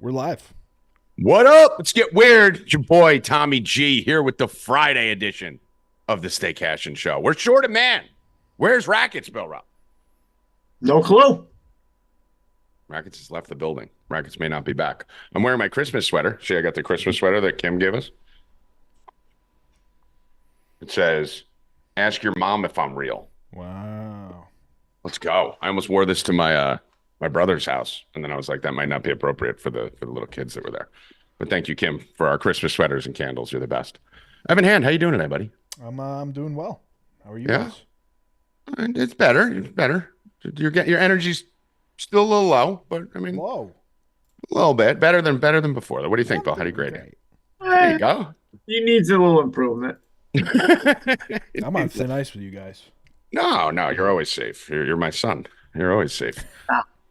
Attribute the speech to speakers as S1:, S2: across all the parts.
S1: We're live.
S2: What up? Let's get weird. It's your boy, Tommy G, here with the Friday edition of the Stay Cashin show. We're short of man. Where's Rackets, Bill Rupp?
S3: No clue.
S2: Rackets has left the building. Rackets may not be back. I'm wearing my Christmas sweater. See, I got the Christmas sweater that Kim gave us. It says, ask your mom if I'm real.
S1: Wow.
S2: Let's go. I almost wore this to my my brother's house, and then I was like, that might not be appropriate for the little kids that were there. But thank you, Kim, for our Christmas sweaters and candles. You're the best. Evan Hand, how you doing today, buddy?
S1: I'm doing well. How are you
S2: Yeah.
S1: guys?
S2: It's better. It's better. Your energy's still a little low, but I mean,
S1: Whoa.
S2: a little bit better than before. What do you think, Bill? How do you grade it? There
S3: Eh,
S2: you go.
S3: he needs a little improvement.
S1: I'm on thin ice with you guys.
S2: No, you're always safe. You're my son. You're always safe.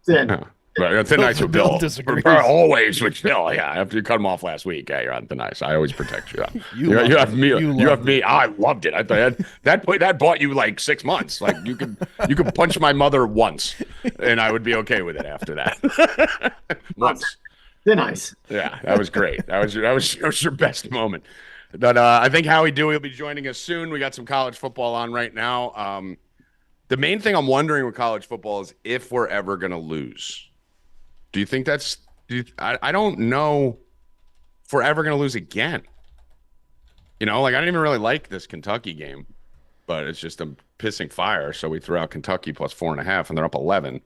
S3: Then
S2: No. But thin ice with Bill.
S1: disagrees.
S2: Always with Bill. Yeah, after you cut him off last week, yeah, you're on thin ice. I always protect you. You have me. You have me. I loved it. I thought that bought you like 6 months. Like you could punch my mother once, and I would be okay with it after that. Once.
S3: they're nice.
S2: Yeah, that was great. That was your best moment. But I think Howie Dewey will be joining us soon. We got some college football on right now. The main thing I'm wondering with college football is if we're ever going to lose. Do you think that's I don't know if we're ever going to lose again. You know, like I didn't even really like this Kentucky game, but it's just a pissing fire. So we threw out Kentucky plus 4.5, and they're up 11.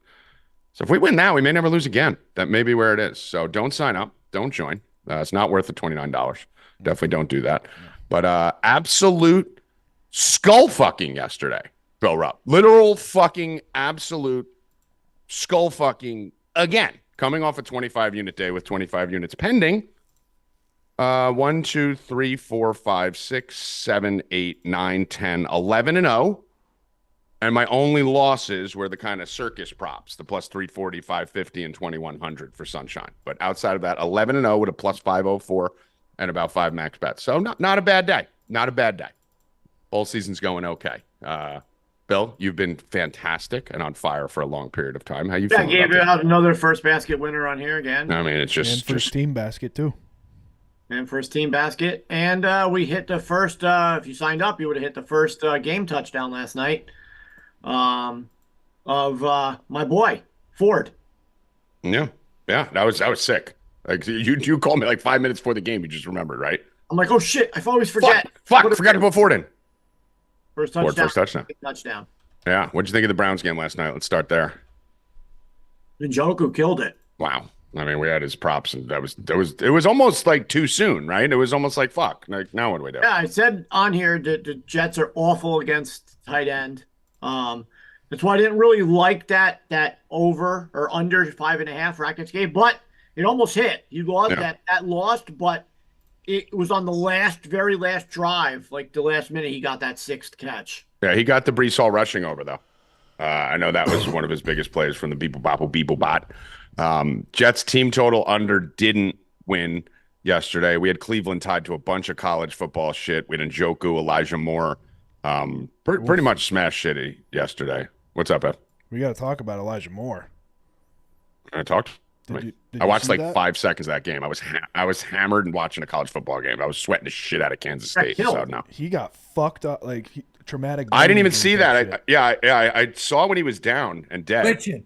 S2: So if we win now, we may never lose again. That may be where it is. So don't sign up. Don't join. It's not worth the $29. Definitely don't do that. But absolute skull fucking yesterday, Bill Rupp. Literal fucking absolute skull fucking again. Coming off a 25-unit day with 25 units pending. 1, 2, 3, 4, 5, 6, 7, 8, 9, 10, 11 and 0. And my only losses were the kind of circus props, the plus 340, 550, and 2100 for Sunshine. But outside of that, 11 and 0 with a plus 504 and about 5 max bets. So not a bad day. Not a bad day. Bowl season's going okay. Bill, you've been fantastic and on fire for a long period of time. How you
S3: Yeah,
S2: feeling?
S3: gave
S2: about
S3: out another first basket winner on here again.
S2: that? I mean, it's
S1: And
S2: just
S1: first team basket, too.
S3: And first team basket. And we hit the first, if you signed up, you would have hit the first game touchdown last night of my boy, Ford.
S2: yeah. That was sick. Like you called me like 5 minutes before the game. You just remembered, right?
S3: I'm like, oh, shit, I always forget.
S2: Fuck, forgot to put Ford in.
S3: First
S2: Ford,
S3: touchdown.
S2: first touchdown.
S3: Touchdown.
S2: Yeah. What'd you think of the Browns game last night? Let's start there.
S3: Njoku killed it.
S2: Wow. I mean, we had his props, and it was almost like too soon, right? It was almost like fuck. Like now what do we do?
S3: Yeah, I said on here that the Jets are awful against tight end. That's why I didn't really like that over or under 5.5 Rackets game, but it almost hit. You lost that lost, but it was on the very last drive, like the last minute he got that 6th catch.
S2: Yeah, he got the Brees Hall rushing over though. I know that was one of his biggest plays from the Beeple Bot. Jets team total under didn't win yesterday. We had Cleveland tied to a bunch of college football shit. We had Njoku, Elijah Moore. Pretty much smash shitty yesterday. What's up, Ed?
S1: We got to talk about Elijah Moore.
S2: I talked.
S1: Did
S2: I watched
S1: you
S2: like
S1: see that?
S2: 5 seconds of that game. I was hammered and watching a college football game. I was sweating the shit out of Kansas State. So no,
S1: He got fucked up, like traumatic.
S2: I didn't even
S1: brain
S2: see
S1: injury
S2: that.
S1: shit.
S2: I saw when he was down and dead.
S4: Glitching.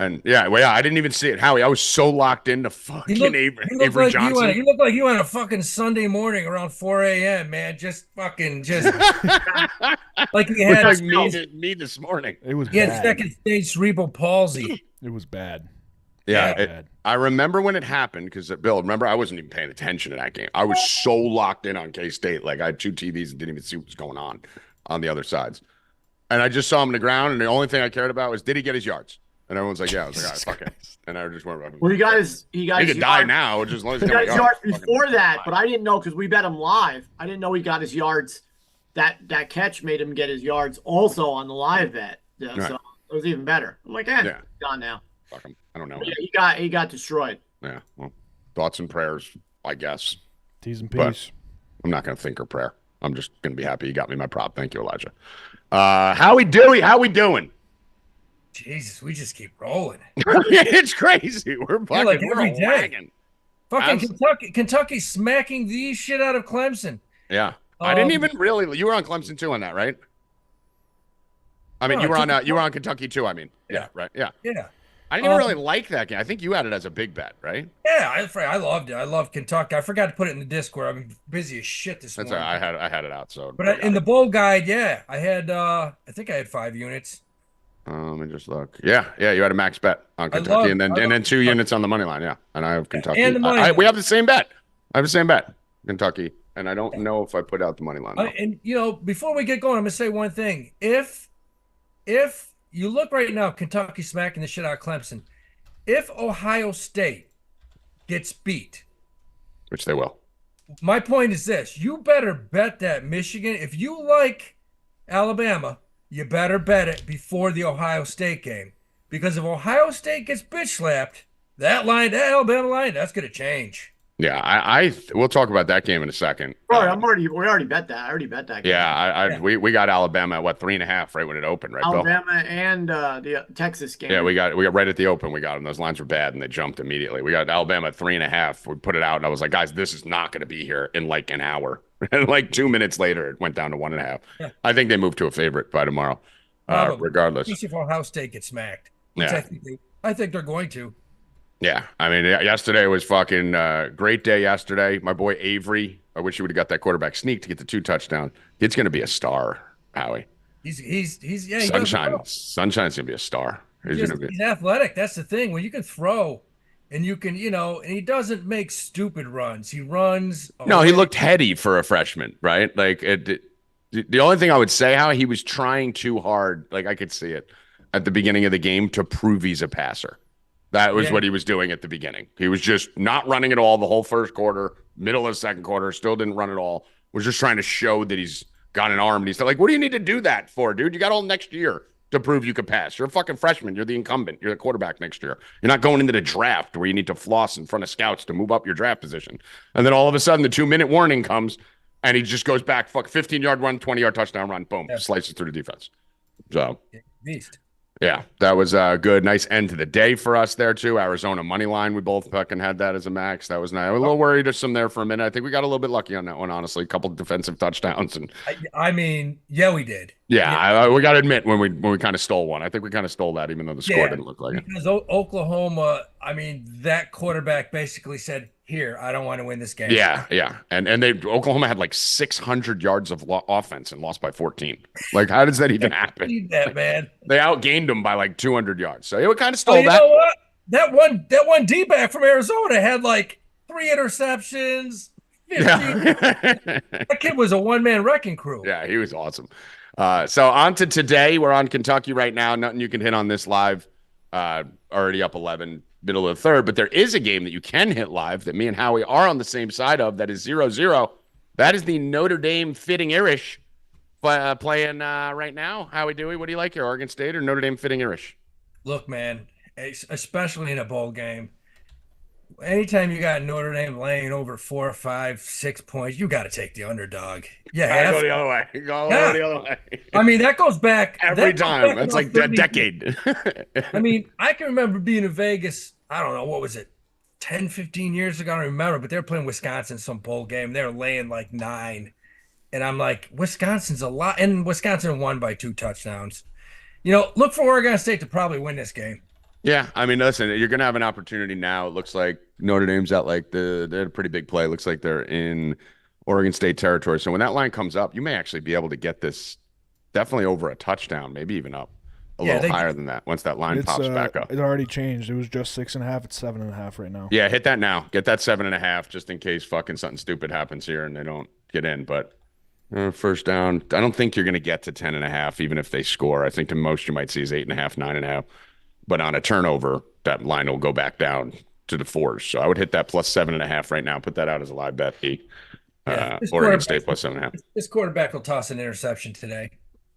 S2: And I didn't even see it. Howie, I was so locked into fucking Avery Johnson.
S4: You look like you on a fucking Sunday morning around 4 a.m., man. Just like you had
S2: like me this morning.
S1: It was
S4: he had
S1: bad.
S4: second stage cerebral palsy.
S1: It was bad.
S2: Yeah, I remember when it happened because Bill, remember I wasn't even paying attention to that game. I was so locked in on K-State. Like I had 2 TVs and didn't even see what was going on the other sides. And I just saw him on the ground, and the only thing I cared about was did he get his yards? And everyone's like, yeah. I was like, all right, fuck it. And I just went.
S3: Well, he
S2: could die now, just as long as
S3: he got his yards before that,
S2: live.
S3: but I didn't know because we bet him live. I didn't know he got his yards. That catch made him get his yards also on the live bet. Yeah,
S2: Right.
S3: So it was even better. I'm like, he's gone now.
S2: Fuck him. I don't know.
S3: But yeah, he got destroyed.
S2: Yeah. Well, thoughts and prayers, I guess.
S1: T's and
S2: But-
S1: P's.
S2: I'm not going to think or prayer. I'm just going to be happy you got me my prop. Thank you, Elijah. Howie Dewey, how we doing?
S4: Jesus, we just keep rolling.
S2: It's crazy. We're fucking
S4: like
S2: we're
S4: every
S2: a
S4: day.
S2: wagon.
S4: Fucking Kentucky smacking the shit out of Clemson.
S2: Yeah. I didn't even really. You were on Clemson too on that, right? I mean,
S4: No,
S2: you were on Kentucky too. I mean, yeah, right, yeah.
S4: Yeah.
S2: I didn't even really like that game. I think you had it as a big bet, right?
S4: Yeah, I loved it. I love Kentucky. I forgot to put it in the Discord. I've been busy as shit this
S2: That's
S4: morning.
S2: I had it out. So,
S4: but in the bowl guide, yeah, I had. I think I had 5 units.
S2: Let me just look. Yeah, you had a max bet on Kentucky, and then 2 units on the money line. Yeah, and I have Kentucky.
S4: And the money line.
S2: We have the same bet. I have the same bet, Kentucky, and I don't know if I put out the money line.
S4: And before we get going, I'm gonna say one thing. If you look right now, Kentucky smacking the shit out of Clemson. If Ohio State gets beat,
S2: which they will,
S4: my point is this: you better bet that Michigan. If you like Alabama, you better bet it before the Ohio State game, because if Ohio State gets bitch slapped, that Alabama line, that's gonna change.
S2: Yeah, we'll talk about that game in a second.
S3: Bro, we already bet that. I already bet that game.
S2: Yeah, we got Alabama at 3.5 right when it opened, right,
S3: Alabama
S2: Bill?
S3: and the Texas game.
S2: Yeah, we got right at the open. We got them. Those lines were bad, and they jumped immediately. We got Alabama at 3.5. We put it out, and I was like, guys, this is not going to be here in like an hour. And like 2 minutes later, it went down to 1.5. Yeah. I think they moved to a favorite by tomorrow, regardless.
S4: Especially if Ohio State gets smacked, which I think they're going to.
S2: Yeah, I mean, yesterday was fucking great day yesterday. My boy Avery, I wish he would have got that quarterback sneak to get the 2 touchdowns. It's going to be a star, Howie.
S4: He's
S2: Sunshine's going to be a star. He's
S4: athletic. That's the thing. When you can throw and you can, and he doesn't make stupid runs. He runs.
S2: No, he looked heady for a freshman, right? Like, the only thing I would say, how he was trying too hard, like I could see it at the beginning of the game to prove he's a passer. That was what he was doing at the beginning. He was just not running at all the whole first quarter, middle of the second quarter, still didn't run at all. Was just trying to show that he's got an arm. And he's like, what do you need to do that for, dude? You got all next year to prove you can pass. You're a fucking freshman. You're the incumbent. You're the quarterback next year. You're not going into the draft where you need to floss in front of scouts to move up your draft position. And then all of a sudden the 2-minute warning comes and he just goes back, 15-yard run, 20-yard touchdown run, boom, slices through the defense. So,
S4: beast.
S2: Yeah, that was a good, nice end to the day for us there, too. Arizona money line, we both fucking had that as a max. That was nice. I was a little worried of some there for a minute. I think we got a little bit lucky on that one, honestly. A couple of defensive touchdowns. And
S4: I mean, we did.
S2: Yeah, we got to admit when we kind of stole one. I think we kind of stole that, even though the score didn't look like it.
S4: Because Oklahoma, I mean, that quarterback basically said, here, I don't want to win this game.
S2: Yeah. And Oklahoma had like 600 yards of offense and lost by 14. Like, how does that even happen?
S4: Need that, man.
S2: They outgained them by like 200 yards. So it kind of stole that.
S4: You know what? That one D-back from Arizona had like 3 interceptions. 15. That kid was a one-man wrecking crew.
S2: Yeah, he was awesome. So on to today. We're on Kentucky right now. Nothing you can hit on this live. Already up 11. Middle of the third, but there is a game that you can hit live that me and Howie are on the same side of. That is 0-0. That is the Notre Dame Fighting Irish playing right now. Howie, Dewey, what do you like here, Oregon State or Notre Dame Fighting Irish?
S4: Look, man, especially in a bowl game, anytime you got Notre Dame laying over 4, 5, 6 points, you got to take the underdog. Yeah,
S2: go the other way. Go the other way.
S4: I mean, that goes back
S2: every time. That's like a decade.
S4: I mean, I can remember being in Vegas. I don't know, what was it, 10, 15 years ago? I don't remember, but they were playing Wisconsin some bowl game. They were laying like 9. And I'm like, Wisconsin's a lot. And Wisconsin won by 2 touchdowns. Look for Oregon State to probably win this game.
S2: Yeah, I mean, listen, you're going to have an opportunity now. It looks like Notre Dame's at they had a pretty big play. It looks like they're in Oregon State territory. So when that line comes up, you may actually be able to get this definitely over a touchdown, maybe even up a little higher than that once that line pops back up.
S1: It already changed. It was just 6.5. It's 7.5 right now.
S2: Yeah, hit that now. Get that 7.5 just in case fucking something stupid happens here and they don't get in. But first down, I don't think you're going to get to 10.5 even if they score. I think the most you might see is 8.5, 9.5. But on a turnover, that line will go back down to the 4s. So I would hit that plus 7.5 right now. Put that out as a live bet. Oregon State plus 7.5.
S4: This quarterback will toss an interception today.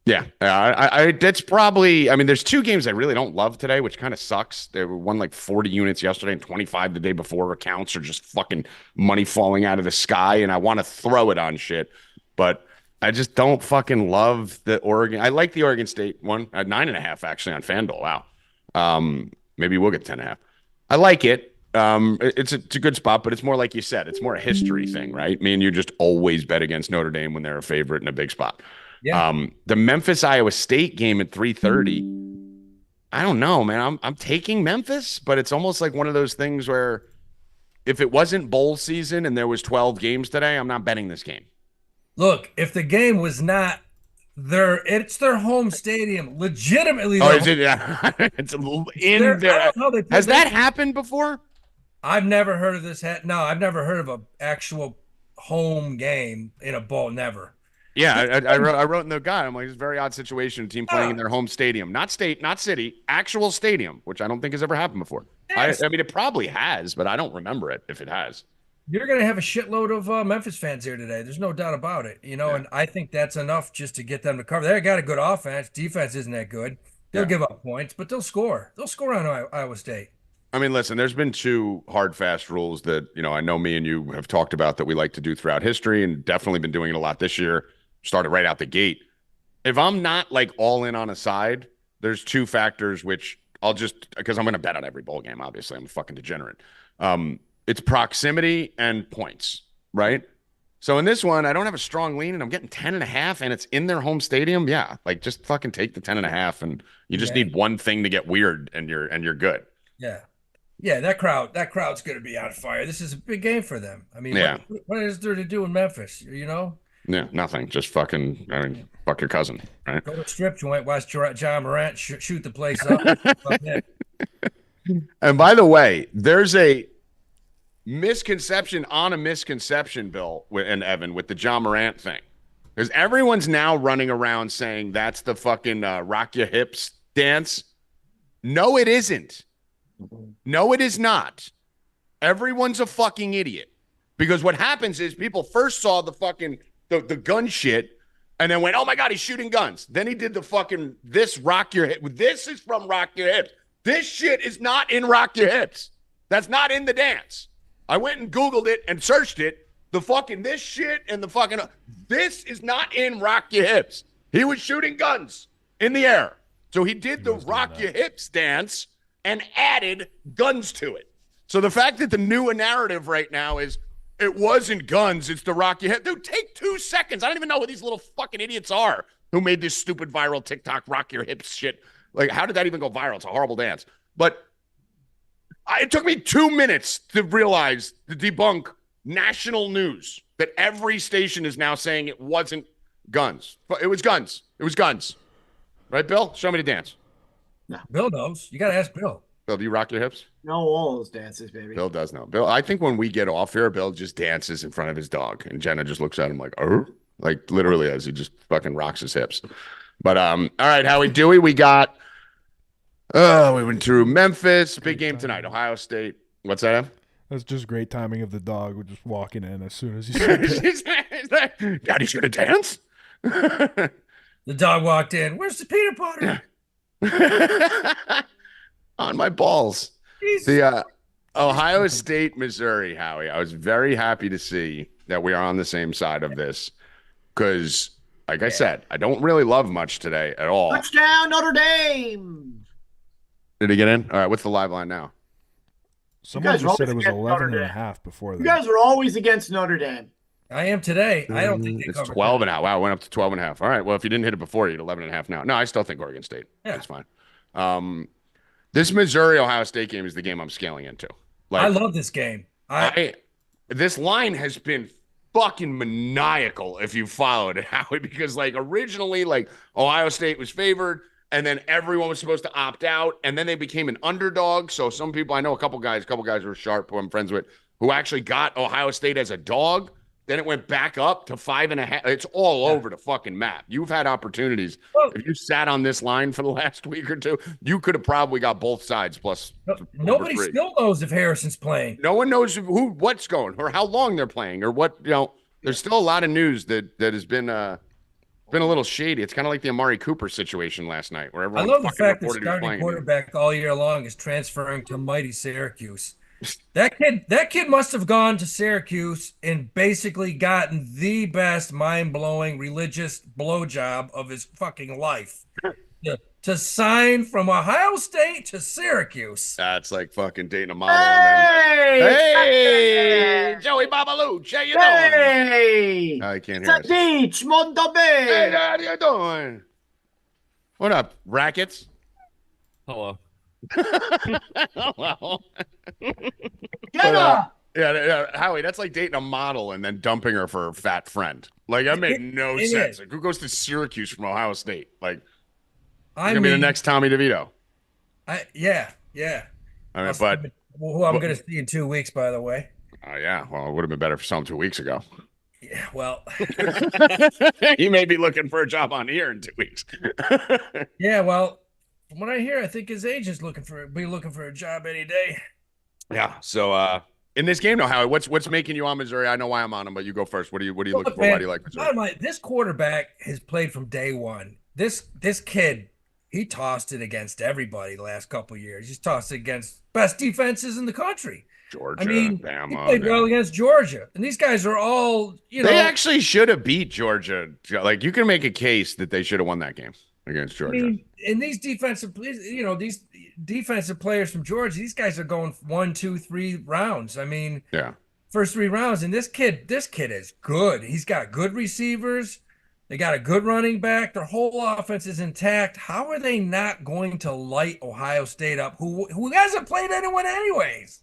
S2: Yeah, that's probably. I mean, there's 2 games I really don't love today, which kind of sucks. They won like 40 units yesterday and 25 the day before. Accounts are just fucking money falling out of the sky, and I want to throw it on shit, but I just don't fucking love the Oregon. I like the Oregon State one at 9.5 actually on FanDuel. Wow. Maybe we'll get 10.5. I like it. It's a good spot, but it's more like you said, it's more a history thing, right? Me and you just always bet against Notre Dame when they're a favorite in a big spot.
S4: Yeah.
S2: The Memphis Iowa State game at 3:30. I don't know, man. I'm taking Memphis, but it's almost like one of those things where if it wasn't bowl season and there was 12 games today, I'm not betting this game.
S4: Look, if the game was not it's their home stadium, legitimately.
S2: Oh, is it? Yeah. It's in there. Has that happened before?
S4: I've never heard of this. No, I've never heard of an actual home game in a bowl. Never.
S2: Yeah, I wrote in the guide. I'm like, it's a very odd situation. A team playing in their home stadium, not state, not city, actual stadium, which I don't think has ever happened before. Yes. I mean, it probably has, but I don't remember it if it has.
S4: You're going to have a shitload of Memphis fans here today. There's no doubt about it. And I think that's enough just to get them to cover. They got a good offense. Defense isn't that good. They'll give up points, but they'll score. They'll score on Iowa State.
S2: I mean, listen, there's been two hard, fast rules that, I know me and you have talked about that we like to do throughout history and definitely been doing it a lot this year. Started right out the gate. If I'm not like all in on a side, there's two factors which I'll just, because I'm going to bet on every bowl game, obviously. I'm a fucking degenerate. It's proximity and points, right? So in this one, I don't have a strong lean and I'm getting 10.5 and it's in their home stadium. Yeah. Like just fucking take the 10.5 and you just need one thing to get weird and you're good.
S4: Yeah. Yeah. That crowd's going to be on fire. This is a big game for them. I mean, what is there to do in Memphis?
S2: Yeah, nothing. Just fuck your cousin, right?
S4: Go to a strip joint, watch Ja Morant shoot the place up.
S2: And by the way, there's a misconception on a misconception, Bill and Evan, with the Ja Morant thing. Because everyone's now running around saying that's the fucking rock your hips dance. No, it isn't. No, it is not. Everyone's a fucking idiot. Because what happens is people first saw the fucking the gun shit and then went, oh my God, he's shooting guns. Then he did the fucking this rock your hip. This is from Rock Your Hips. This shit is not in Rock Your Hips. That's not in the dance. I went and Googled it and searched it. The fucking this shit and the fucking this is not in Rock Your Hips. He was shooting guns in the air. So he did the Rock Your Hips dance and added guns to it. So the fact that the new narrative right now is it wasn't guns, it's the Rock Your Hips. Dude, take 2 seconds. I don't even know who these little fucking idiots are who made this stupid viral TikTok Rock Your Hips shit. Like, how did that even go viral? It's a horrible dance. But it took me 2 minutes to realize, to debunk national news that every station is now saying it wasn't guns. It was guns. It was guns. Right, Bill? Show me the dance.
S4: No. Bill knows. You got to ask Bill.
S2: Bill, do you rock your hips?
S3: Know all those dances, baby.
S2: Bill does know. Bill, I think when we get off here, Bill just dances in front of his dog, and Jenna just looks at him like, oh, like literally as he just fucking rocks his hips. But all right, Howie, Dewey, we got. We went through Memphis, big game tonight, Ohio State. What's that?
S1: That's just great timing of the dog just walking in as soon as he said
S2: that. Daddy's gonna dance.
S4: The dog walked in. Where's the peanut butter?
S2: On my balls. Jesus. The Ohio State, Missouri, Howie. I was very happy to see that we are on the same side of this because, like I said, I don't really love much today at all.
S3: Touchdown, Notre Dame.
S2: Did he get in? All right, what's the live line now?
S1: Someone just said it was 11.5 before that.
S3: You guys are always against Notre Dame.
S4: I am today. I don't think
S2: it's 12.5. Wow, it went up to 12.5. All right, well, if you didn't hit it before, you're 11.5 now. No, I still think Oregon State. Yeah. That's fine. This Missouri-Ohio State game is the game I'm scaling into. Like,
S4: I love this game.
S2: This line has been fucking maniacal if you followed it, Howie, because like originally, like Ohio State was favored, and then everyone was supposed to opt out, and then they became an underdog. So some people, I know a couple guys who are sharp, who I'm friends with, who actually got Ohio State as a dog. Then it went back up to 5.5. It's all over the fucking map. You've had opportunities. If you sat on this line for the last week or two, you could have probably got both sides plus.
S4: Nobody still knows if Harrison's playing.
S2: No one knows what's going or how long they're playing or what, there's still a lot of news that has been a little shady. It's kind of like the Amari Cooper situation last night where everyone.
S4: I love the fact that starting quarterback all year long is transferring to mighty Syracuse. That kid must have gone to Syracuse and basically gotten the best mind-blowing religious blowjob of his fucking life. to sign from Ohio State to Syracuse.
S2: That's like fucking dating a model. Hey, Joey Babaluch, how you doing?
S3: Hey,
S2: I can't hear us.
S3: Beach, Mondo
S2: Hey,
S3: Bay.
S2: how you doing? What up, Rackets?
S5: Hello.
S2: Hello.
S3: Jenna.
S2: Yeah, Howie, that's like dating a model and then dumping her for a fat friend. Like, that made no sense. Like, who goes to Syracuse from Ohio State? Like,
S4: I
S2: gonna be the next Tommy DeVito.
S4: Yeah.
S2: I mean, but
S4: who I'm going to see in 2 weeks, by the way.
S2: oh yeah, well, it would have been better for some 2 weeks ago.
S4: Yeah, well,
S2: He may be looking for a job on here in 2 weeks.
S4: yeah, well, from what I hear, I think his agent's looking for a job any day.
S2: Yeah. So in this game now, Howie, what's making you on Missouri? I know why I'm on him, but you go first. What are you looking for?
S4: Man,
S2: Why do you like Missouri?
S4: This quarterback has played from day one. This kid, he tossed it against everybody the last couple of years. He's tossed it against best defenses in the country.
S2: Georgia,
S4: I mean,
S2: Bama,
S4: he played well against Georgia, and these guys are all,
S2: They actually should have beat Georgia. Like, you can make a case that they should have won that game against Georgia.
S4: I mean, and these defensive players from Georgia, these guys are going 1, 2, 3 rounds. I mean,
S2: yeah,
S4: first 3 rounds, and this kid is good. He's got good receivers. They got a good running back. Their whole offense is intact. How are they not going to light Ohio State up, who hasn't played anyone anyways?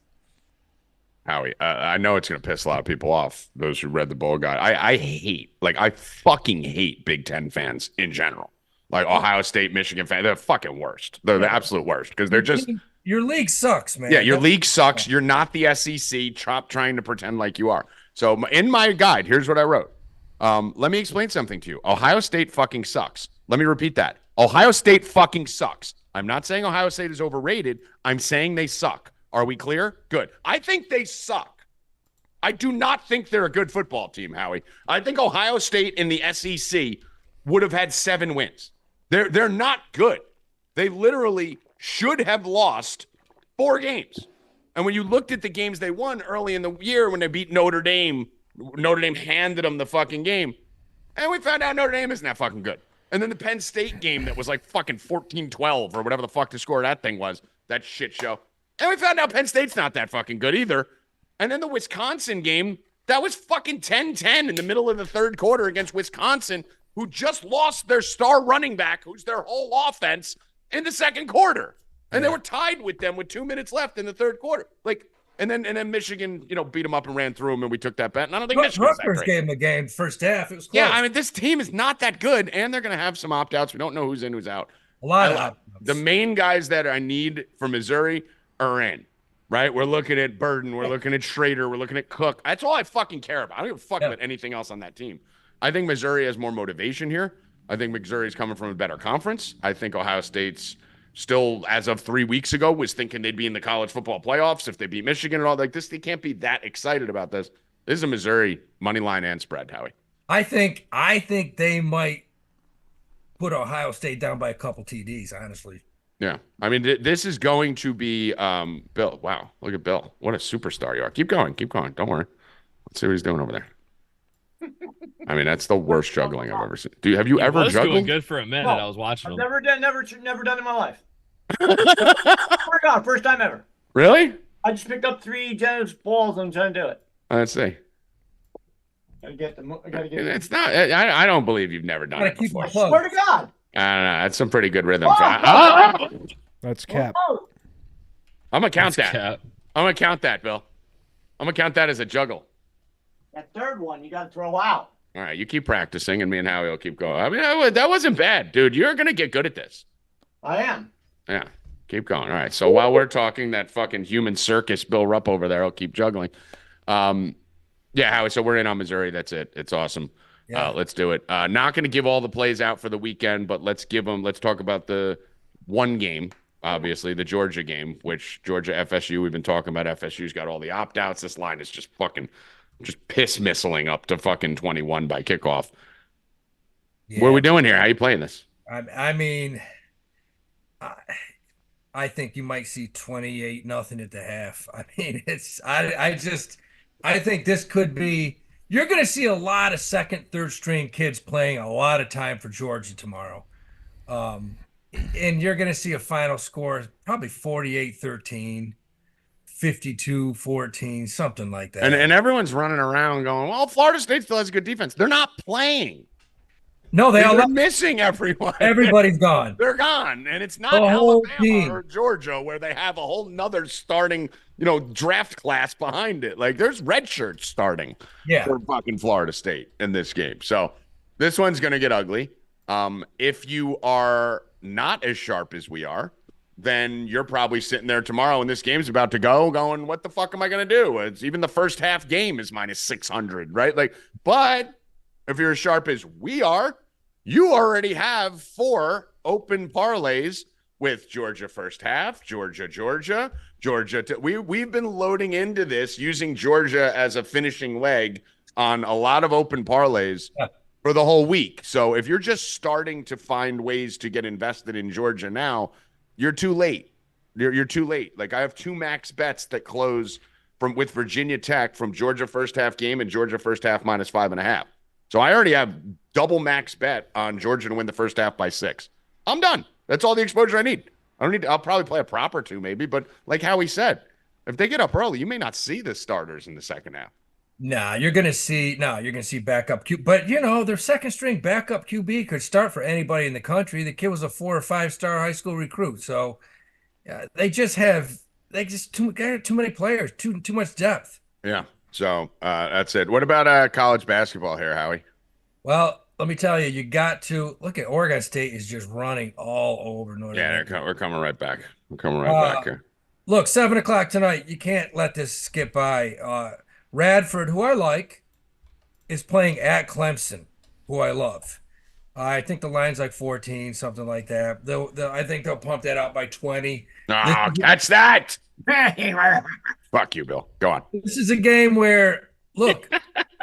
S2: Howie, I know it's going to piss a lot of people off, those who read the bowl guide. I fucking hate Big Ten fans in general. Like, Ohio State, Michigan fans, they're the fucking worst. They're the absolute worst because they're just...
S4: Your league sucks, man.
S2: Yeah, your league sucks. You're not the SEC. Stop trying to pretend like you are. So in my guide, here's what I wrote. Let me explain something to you. Ohio State fucking sucks. Let me repeat that. Ohio State fucking sucks. I'm not saying Ohio State is overrated. I'm saying they suck. Are we clear? Good. I think they suck. I do not think they're a good football team, Howie. I think Ohio State in the SEC would have had 7 wins. They're not good. They literally should have lost 4 games. And when you looked at the games they won early in the year when they beat Notre Dame handed them the fucking game. And we found out Notre Dame isn't that fucking good. And then the Penn State game that was like fucking 14-12 or whatever the fuck the score of that thing was, that shit show. And we found out Penn State's not that fucking good either. And then the Wisconsin game, that was fucking 10-10 in the middle of the third quarter against Wisconsin, who just lost their star running back, who's their whole offense, in the second quarter. And they were tied with them with 2 minutes left in the third quarter. Like, and then Michigan, beat them up and ran through them, and we took that bet. And I don't think Michigan's that great.
S4: Gave them a game first half. It was close.
S2: Yeah, I mean, this team is not that good, and they're going to have some opt-outs. We don't know who's in, who's out.
S4: A lot of opt-outs.
S2: The main guys that I need for Missouri are in, right? We're looking at Burden. We're looking at Schrader. We're looking at Cook. That's all I fucking care about. I don't give a fuck about anything else on that team. I think Missouri has more motivation here. I think Missouri's coming from a better conference. I think Ohio State's still, as of 3 weeks ago, was thinking they'd be in the college football playoffs if they beat Michigan and all like this. They can't be that excited about this. This is a Missouri money line and spread, Howie.
S4: I think they might put Ohio State down by a couple TDs, honestly.
S2: Yeah. I mean, this is going to be Bill. Wow. Look at Bill. What a superstar you are. Keep going. Keep going. Don't worry. Let's see what he's doing over there. I mean, that's the worst juggling I've ever seen. Have you ever juggled?
S5: Doing good for a minute. I was watching him.
S3: Never done in my life. First time ever.
S2: Really?
S3: I just picked up 3 tennis balls and I'm trying to do it.
S2: Let's see.
S3: I gotta get
S2: It's not. I don't believe you've never done it before.
S3: I swear to God.
S2: I don't know. That's some pretty good rhythm.
S1: That's cap.
S2: I'm gonna count
S5: That's
S2: that.
S5: cap.
S2: I'm gonna count that, Bill. I'm gonna count that as a juggle.
S3: That third one you got to throw out.
S2: All right, you keep practicing, and me and Howie will keep going. I mean, that wasn't bad, dude. You're gonna get good at this.
S3: I am.
S2: Yeah, keep going. All right. So while we're talking, that fucking human circus, Bill Rupp over there, will keep juggling. Yeah, Howie. So we're in on Missouri. That's it. It's awesome. Yeah. Let's do it. Not going to give all the plays out for the weekend, but let's talk about the one game, obviously, the Georgia game, which Georgia FSU, we've been talking about. FSU's got all the opt-outs. This line is just piss missiling up to fucking 21 by kickoff. Yeah. What are we doing here? How are you playing this?
S4: I mean, I think you might see 28-0 at the half. I mean, I think this could be. You're going to see a lot of second, third string kids playing a lot of time for Georgia tomorrow. and you're going to see a final score probably 48-13, 52-14, something like that.
S2: And everyone's running around going, well, Florida State still has a good defense. They're not playing.
S4: No,
S2: They're missing everyone.
S4: Everybody's gone.
S2: They're gone. And it's not
S4: The whole
S2: Alabama
S4: team.
S2: or Georgia where they have a whole nother starting, draft class behind it. Like there's red shirts starting for fucking Florida State in this game. So this one's going to get ugly. If you are not as sharp as we are, then you're probably sitting there tomorrow and this game's about to go going, what the fuck am I going to do? It's even the first half game is minus 600, right? But if you're as sharp as we are, you already have 4 open parlays with Georgia first half, Georgia. We've been loading into this using Georgia as a finishing leg on a lot of open parlays for the whole week. So if you're just starting to find ways to get invested in Georgia now, you're too late. You're too late. Like I have 2 max bets that close with Virginia Tech from Georgia first half game and Georgia first half minus 5.5. So I already have double max bet on Georgia to win the first half by 6. I'm done. That's all the exposure I need. I'll probably play a prop or 2 maybe, but like Howie said, if they get up early, you may not see the starters in the second half.
S4: You're going to see backup Q, but their second string backup QB could start for anybody in the country. The kid was a 4 or 5-star high school recruit. So they just too many players, too much depth.
S2: Yeah. So that's it. What about college basketball here, Howie?
S4: Well, let me tell you, you got to look at Oregon State is just running all over Northern.
S2: Yeah, we're coming right back. We're coming right back here.
S4: Look, 7:00 tonight. You can't let this skip by. Radford, who I like, is playing at Clemson, who I love. I think the line's like 14, something like that. I think they'll pump that out by 20.
S2: Oh, catch that! Fuck you, Bill. Go on.
S4: This is a game where, look,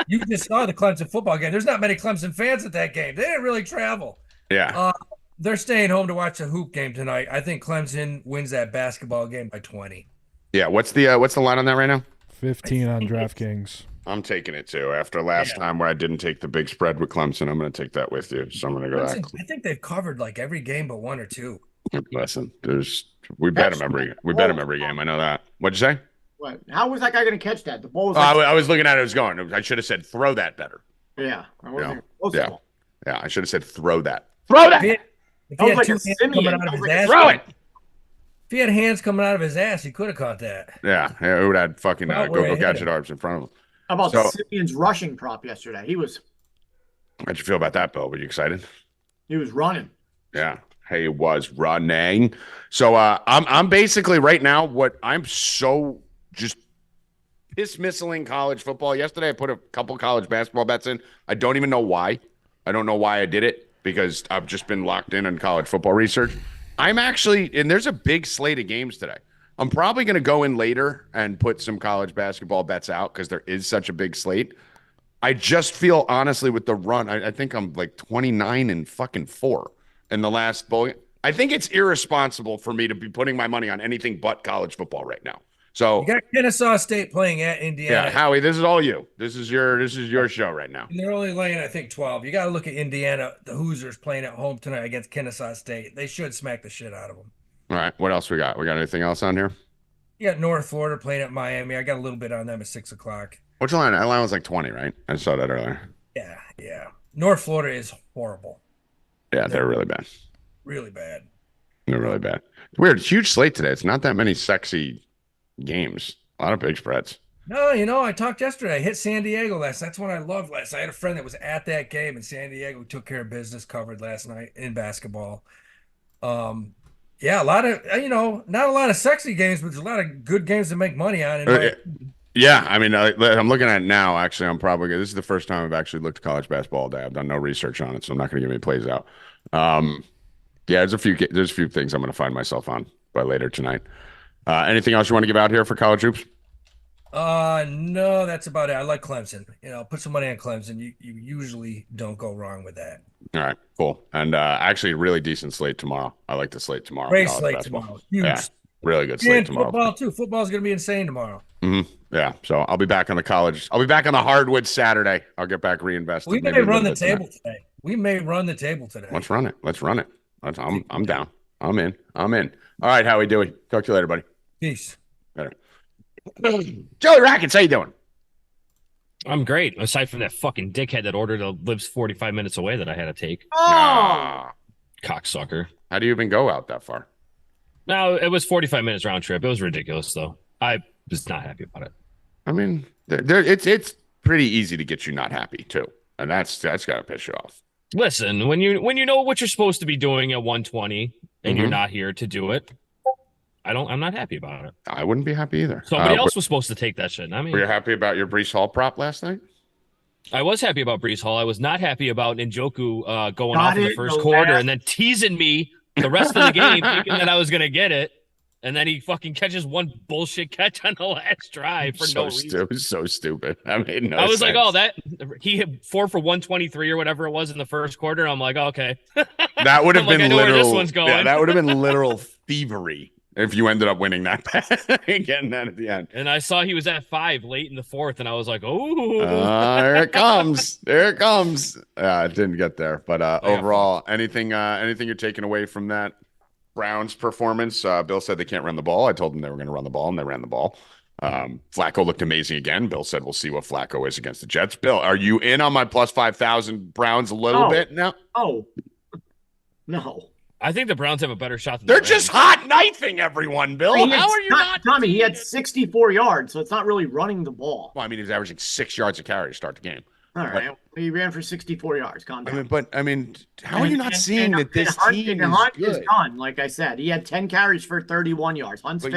S4: you just saw the Clemson football game. There's not many Clemson fans at that game. They didn't really travel.
S2: Yeah.
S4: They're staying home to watch a hoop game tonight. I think Clemson wins that basketball game by 20.
S2: Yeah. What's the line on that right now?
S1: 15 on DraftKings.
S2: I'm taking it too. After last time where I didn't take the big spread with Clemson, I'm going to take that with you. So I'm going to go back.
S4: I think they've covered like every game but 1 or 2.
S2: Listen, we bet them every game. I know that. What'd you say?
S3: What? How was that guy going to catch that? The ball was.
S2: I was looking at it. It was going. I should have said throw that better.
S3: Yeah.
S2: Yeah. I should have said throw that. Throw that.
S4: If he had two hands coming out of his ass,
S2: throw it.
S4: If he had hands coming out of his ass, he could have caught that.
S2: Yeah, it would have fucking go gadget arms in front of him.
S3: How about Simeon's rushing prop yesterday?
S2: How'd you feel about that, Bill? Were you excited?
S3: He was running.
S2: Yeah, he was running. So I'm basically right now what I'm so just dismissing college football. Yesterday, I put a couple college basketball bets in. I don't even know why. I don't know why I did it because I've just been locked in on college football research. I'm actually, and there's a big slate of games today. I'm probably going to go in later and put some college basketball bets out because there is such a big slate. I just feel, honestly, with the run, I think I'm like 29-4 in the last bowl. I think it's irresponsible for me to be putting my money on anything but college football right now. So
S4: you got Kennesaw State playing at Indiana.
S2: Yeah, Howie, this is all you. This is your show right now.
S4: And they're only laying, I think, 12. You got to look at Indiana. The Hoosiers playing at home tonight against Kennesaw State. They should smack the shit out of them.
S2: All right, what else we got? We got anything else on here?
S4: You got North Florida playing at Miami. I got a little bit on them at 6 o'clock.
S2: What's the line? That line was like 20, right? I saw that earlier.
S4: Yeah. North Florida is horrible.
S2: Yeah, they're really bad.
S4: Really bad.
S2: They're really bad. Weird, huge slate today. It's not that many sexy games. A lot of big spreads.
S4: No, I talked yesterday. I hit San Diego last. That's what I loved last. I had a friend that was at that game in San Diego, took care of business, covered last night in basketball. Yeah, a lot of not a lot of sexy games, but there's a lot of good games to make money on.
S2: Yeah, I mean, I'm looking at it now. Actually, I'm probably this is the first time I've actually looked at college basketball all day. I've done no research on it, so I'm not going to give any plays out. Yeah, there's a few things I'm going to find myself on by later tonight. Anything else you want to give out here for college hoops?
S4: No, that's about it. I like Clemson. Put some money on Clemson. You usually don't go wrong with that.
S2: All right, cool. And actually, really decent slate tomorrow. I like the slate tomorrow.
S4: Great slate tomorrow. Huge.
S2: Yeah, really good slate tomorrow.
S4: Football too. Football's going to be insane tomorrow.
S2: Mm-hmm. Yeah, so I'll be back on the college. I'll be back on the hardwood Saturday. I'll get back reinvested.
S4: We may run the table today. Let's run it.
S2: I'm down. I'm in. All right, Howie, Dewey. Talk to you later, buddy.
S4: Peace.
S2: Better. Joey Rackets, how you doing?
S5: I'm great. Aside from that fucking dickhead that ordered lives 45 minutes away that I had to take.
S3: Oh,
S5: Cocksucker.
S2: How do you even go out that far?
S5: No, it was 45 minutes round trip. It was ridiculous, though. I was not happy about it.
S2: I mean, it's pretty easy to get you not happy too, and that's got to piss you off.
S5: Listen, when you know what you're supposed to be doing at 120 and you're not here to do it, I'm not happy about it.
S2: I wouldn't be happy either.
S5: Somebody else was supposed to take that shit. I mean,
S2: were you happy about your Breece Hall prop last night?
S5: I was happy about Breece Hall. I was not happy about Njoku going off in the first quarter and then teasing me the rest of the game, thinking that I was going to get it. And then he fucking catches one bullshit catch on the last drive for no reason.
S2: It was so stupid. I mean,
S5: I was like, oh, that he hit 4 for 123 or whatever it was in the first quarter. And I'm like, okay.
S2: That would have been
S5: literal. Where this one's going.
S2: Yeah, that would have been literal thievery if you ended up winning that and getting that at the end.
S5: And I saw he was at 5 late in the fourth, and I was like, oh.
S2: There it comes. There it comes. It didn't get there. But overall, anything you're taking away from that Browns performance? Bill said they can't run the ball. I told them they were going to run the ball, and they ran the ball. Flacco looked amazing again. Bill said we'll see what Flacco is against the Jets. Bill, are you in on my plus 5,000 Browns a little bit now?
S3: Oh, no.
S5: I think the Browns have a better shot than
S2: they're just hot knifing everyone, Bill. How are you not?
S3: Tommy, he had 64 yards, so it's not really running the ball.
S2: Well, I mean, he was averaging 6 yards a carry to start the game.
S3: All right. He ran for 64 yards. Calm down.
S2: I mean, how are you not seeing that this team
S3: Hunt
S2: is good?
S3: is done, like I said. He had 10 carries for 31 yards. Hunt's
S2: but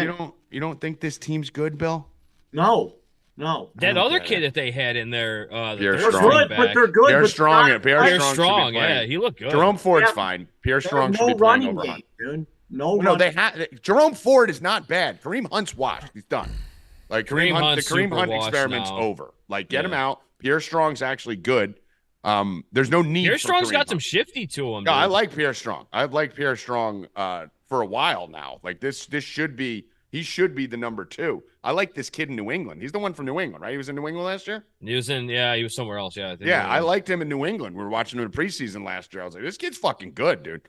S2: you don't think this team's good, Bill?
S3: No.
S5: That other kid that they had in there,
S2: Pierre
S3: they're
S2: Strong.
S3: good, but they're good.
S2: Pierre Strong.
S5: Pierre Strong, yeah, he looked good.
S2: Jerome Ford's fine. Pierre Strong should be playing over Hunt.
S3: Dude.
S2: Jerome Ford is not bad. Kareem Hunt's washed. He's done. Like the Kareem Hunt experiment's over. Like get him out. Pierre Strong's actually good. There's no need.
S5: Pierre Strong's got
S2: Hunt.
S5: Some shifty to him.
S2: No, I like Pierre Strong. I've liked Pierre Strong for a while now. Like this should be. He should be the number 2. I like this kid in New England. He's the one from New England, right? He was in New England last year?
S5: He was somewhere else, yeah.
S2: I liked him in New England. We were watching him in preseason last year. I was like, this kid's fucking good, dude.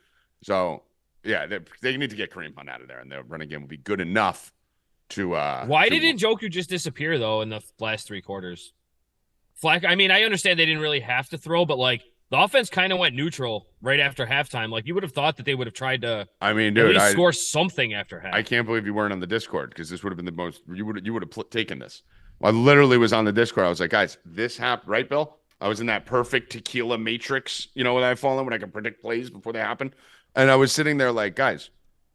S2: So, yeah, they need to get Kareem Hunt out of there, and the running game will be good enough to
S5: Why did Njoku just disappear, though, in the last 3 quarters? I mean, I understand they didn't really have to throw, but, like, the offense kind of went neutral right after halftime. Like, you would have thought that they would have tried to at least score something after half.
S2: I can't believe you weren't on the Discord because this would have been the most – you would have taken this. I literally was on the Discord. I was like, guys, this happened – right, Bill? I was in that perfect tequila matrix, when I fall in when I can predict plays before they happen. And I was sitting there like, guys,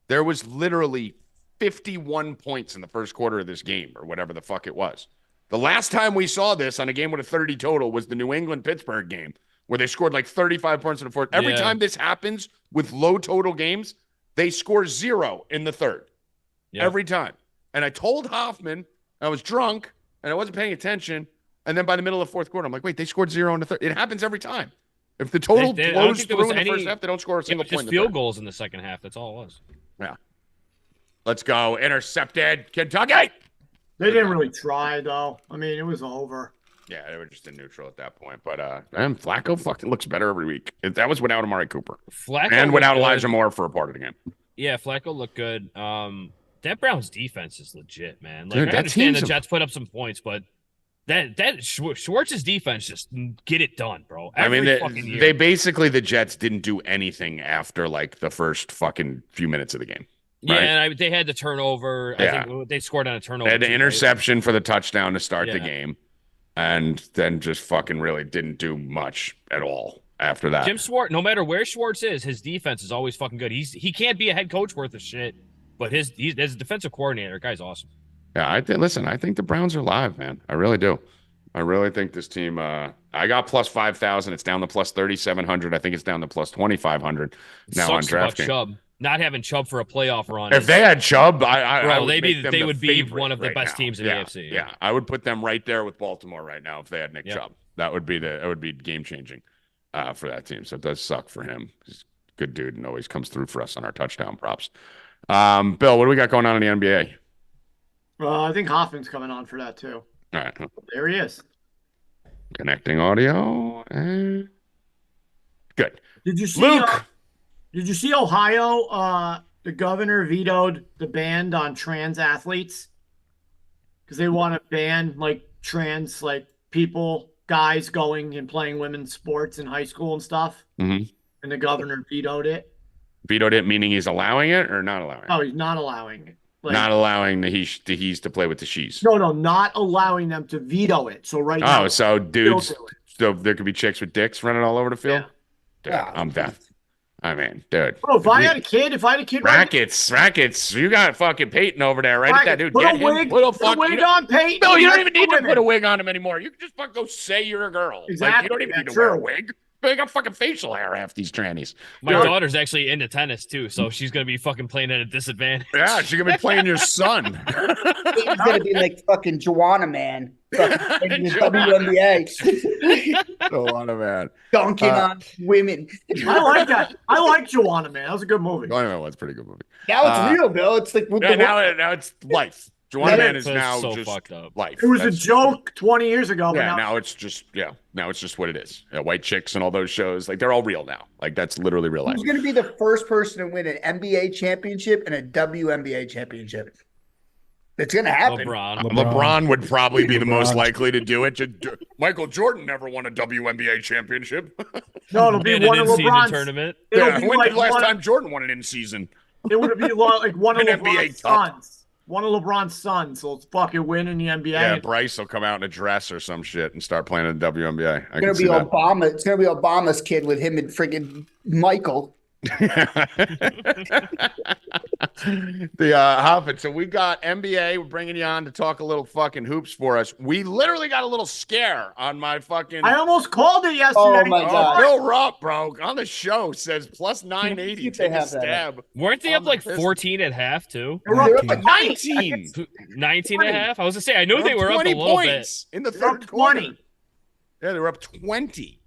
S2: there was literally 51 points in the first quarter of this game or whatever the fuck it was. The last time we saw this on a game with a 30 total was the New England-Pittsburgh game, where they scored like 35 points in the fourth. Every time this happens with low total games, they score 0 in the third. Yep. Every time. And I told Hoffman, I was drunk, and I wasn't paying attention, and then by the middle of the fourth quarter, I'm like, wait, they scored 0 in the third. It happens every time. If the total blows through in the first half, they don't score a single point in the
S5: field
S2: third.
S5: Goals in the second half. That's all it was.
S2: Yeah. Let's go. Intercepted. Kentucky.
S3: They didn't really try, though. I mean, it was over.
S2: Yeah, they were just in neutral at that point. But man, Flacco fucking looks better every week. That was without Amari Cooper. And without Elijah Moore for a part of the game.
S5: Yeah, Flacco looked good. That Browns defense is legit, man. Like,
S2: dude,
S5: I understand the Jets put up some points, but that Schwartz's defense just get it done, bro.
S2: They basically, the Jets didn't do anything after like the first fucking few minutes of the game.
S5: Yeah,
S2: right?
S5: and they had the turnover.
S2: Yeah.
S5: I think they scored on a turnover.
S2: They had the interception for the touchdown to start the game. And then just fucking really didn't do much at all after that.
S5: Jim Schwartz, no matter where Schwartz is, his defense is always fucking good. He can't be a head coach worth of shit, but he's as a defensive coordinator, guy's awesome.
S2: Yeah, I think the Browns are live, man. I really do. I really think this team. I got plus 5,000. It's down to plus 3,700. I think it's down to plus 2,500 now on DraftKings.
S5: Not having Chubb for a playoff run.
S2: If they had Chubb,
S5: they would be one of the best teams in the AFC.
S2: Yeah, I would put them right there with Baltimore right now if they had Nick Chubb. That would be game changing for that team. So it does suck for him. He's a good dude and always comes through for us on our touchdown props. Bill, what do we got going on in the NBA?
S3: I think Hoffman's coming on for that too.
S2: All right,
S3: there he is.
S2: Connecting audio and good.
S3: Did you see
S2: Luke?
S3: Did you see Ohio the governor vetoed the ban on trans athletes because they want to ban like trans people, guys going and playing women's sports in high school and stuff.
S2: Mm-hmm.
S3: And the governor vetoed it.
S2: Vetoed it, meaning he's allowing it or not allowing it?
S3: Oh, he's not allowing it.
S2: Not allowing the he's to play with the she's.
S3: No, not allowing them to veto it. So right now,
S2: so dudes, so there could be chicks with dicks running all over the field.
S3: Yeah.
S2: Dude, I'm deaf. I mean, dude.
S3: Bro, if I had a kid,
S2: Rackets. You got fucking Peyton over there, right? That dude,
S3: put
S2: get
S3: a wig,
S2: him. Put a
S3: wig on Peyton.
S2: No, you don't even need to put a wig on him anymore. You can just fucking go say you're a girl.
S3: Exactly.
S2: Like, you don't even need to wear a wig. They got fucking facial hair, half these trannies.
S5: My daughter's actually into tennis too, so she's gonna be fucking playing at a disadvantage.
S2: Yeah, she's gonna be playing your son.
S6: He's gonna be like fucking Joanna Man, fucking in the WNBA,
S2: Joanna Man,
S6: dunking on women.
S3: I like that. I like Joanna Man. That was a good movie.
S2: Joanna Man was a pretty good movie.
S6: Now it's real, Bill. It's like with
S2: now it's life. Joanna Man is now
S5: so
S2: just
S5: fucked up.
S2: life.
S3: It was a joke 20 years ago, but
S2: now it's just what it is. White chicks and all those shows, like they're all real now. Like that's literally real life.
S6: Who's going to be the first person to win an NBA championship and a WNBA championship? It's going to happen.
S2: LeBron would probably be the most likely to do it. Michael Jordan never won a WNBA championship.
S3: No, it'll be one of LeBron's
S5: tournament.
S2: When did the last time Jordan won an in-season?
S3: It would be like one of
S2: An
S3: LeBron's
S2: NBA cup.
S3: sons. One of LeBron's sons will fucking win in the NBA.
S2: Yeah, Bryce will come out in a dress or some shit and start playing in the WNBA.
S6: It's going to be Obama. It's going to be Obama's kid with him and friggin' Michael.
S2: Hoffman, so we got NBA. We're bringing you on to talk a little fucking hoops for us. We literally got a little scare on my fucking.
S3: I almost called it yesterday.
S6: Oh my god!
S2: Bill Rupp, bro, on the show says plus 980. Take a stab.
S5: Weren't they up like 14 at half too?
S3: They're up
S2: 19.
S5: 19 and a half. I was gonna say I know they were up a little bit
S2: in the
S3: They're up
S2: third quarter.
S3: 20.
S2: Yeah, they were up 20.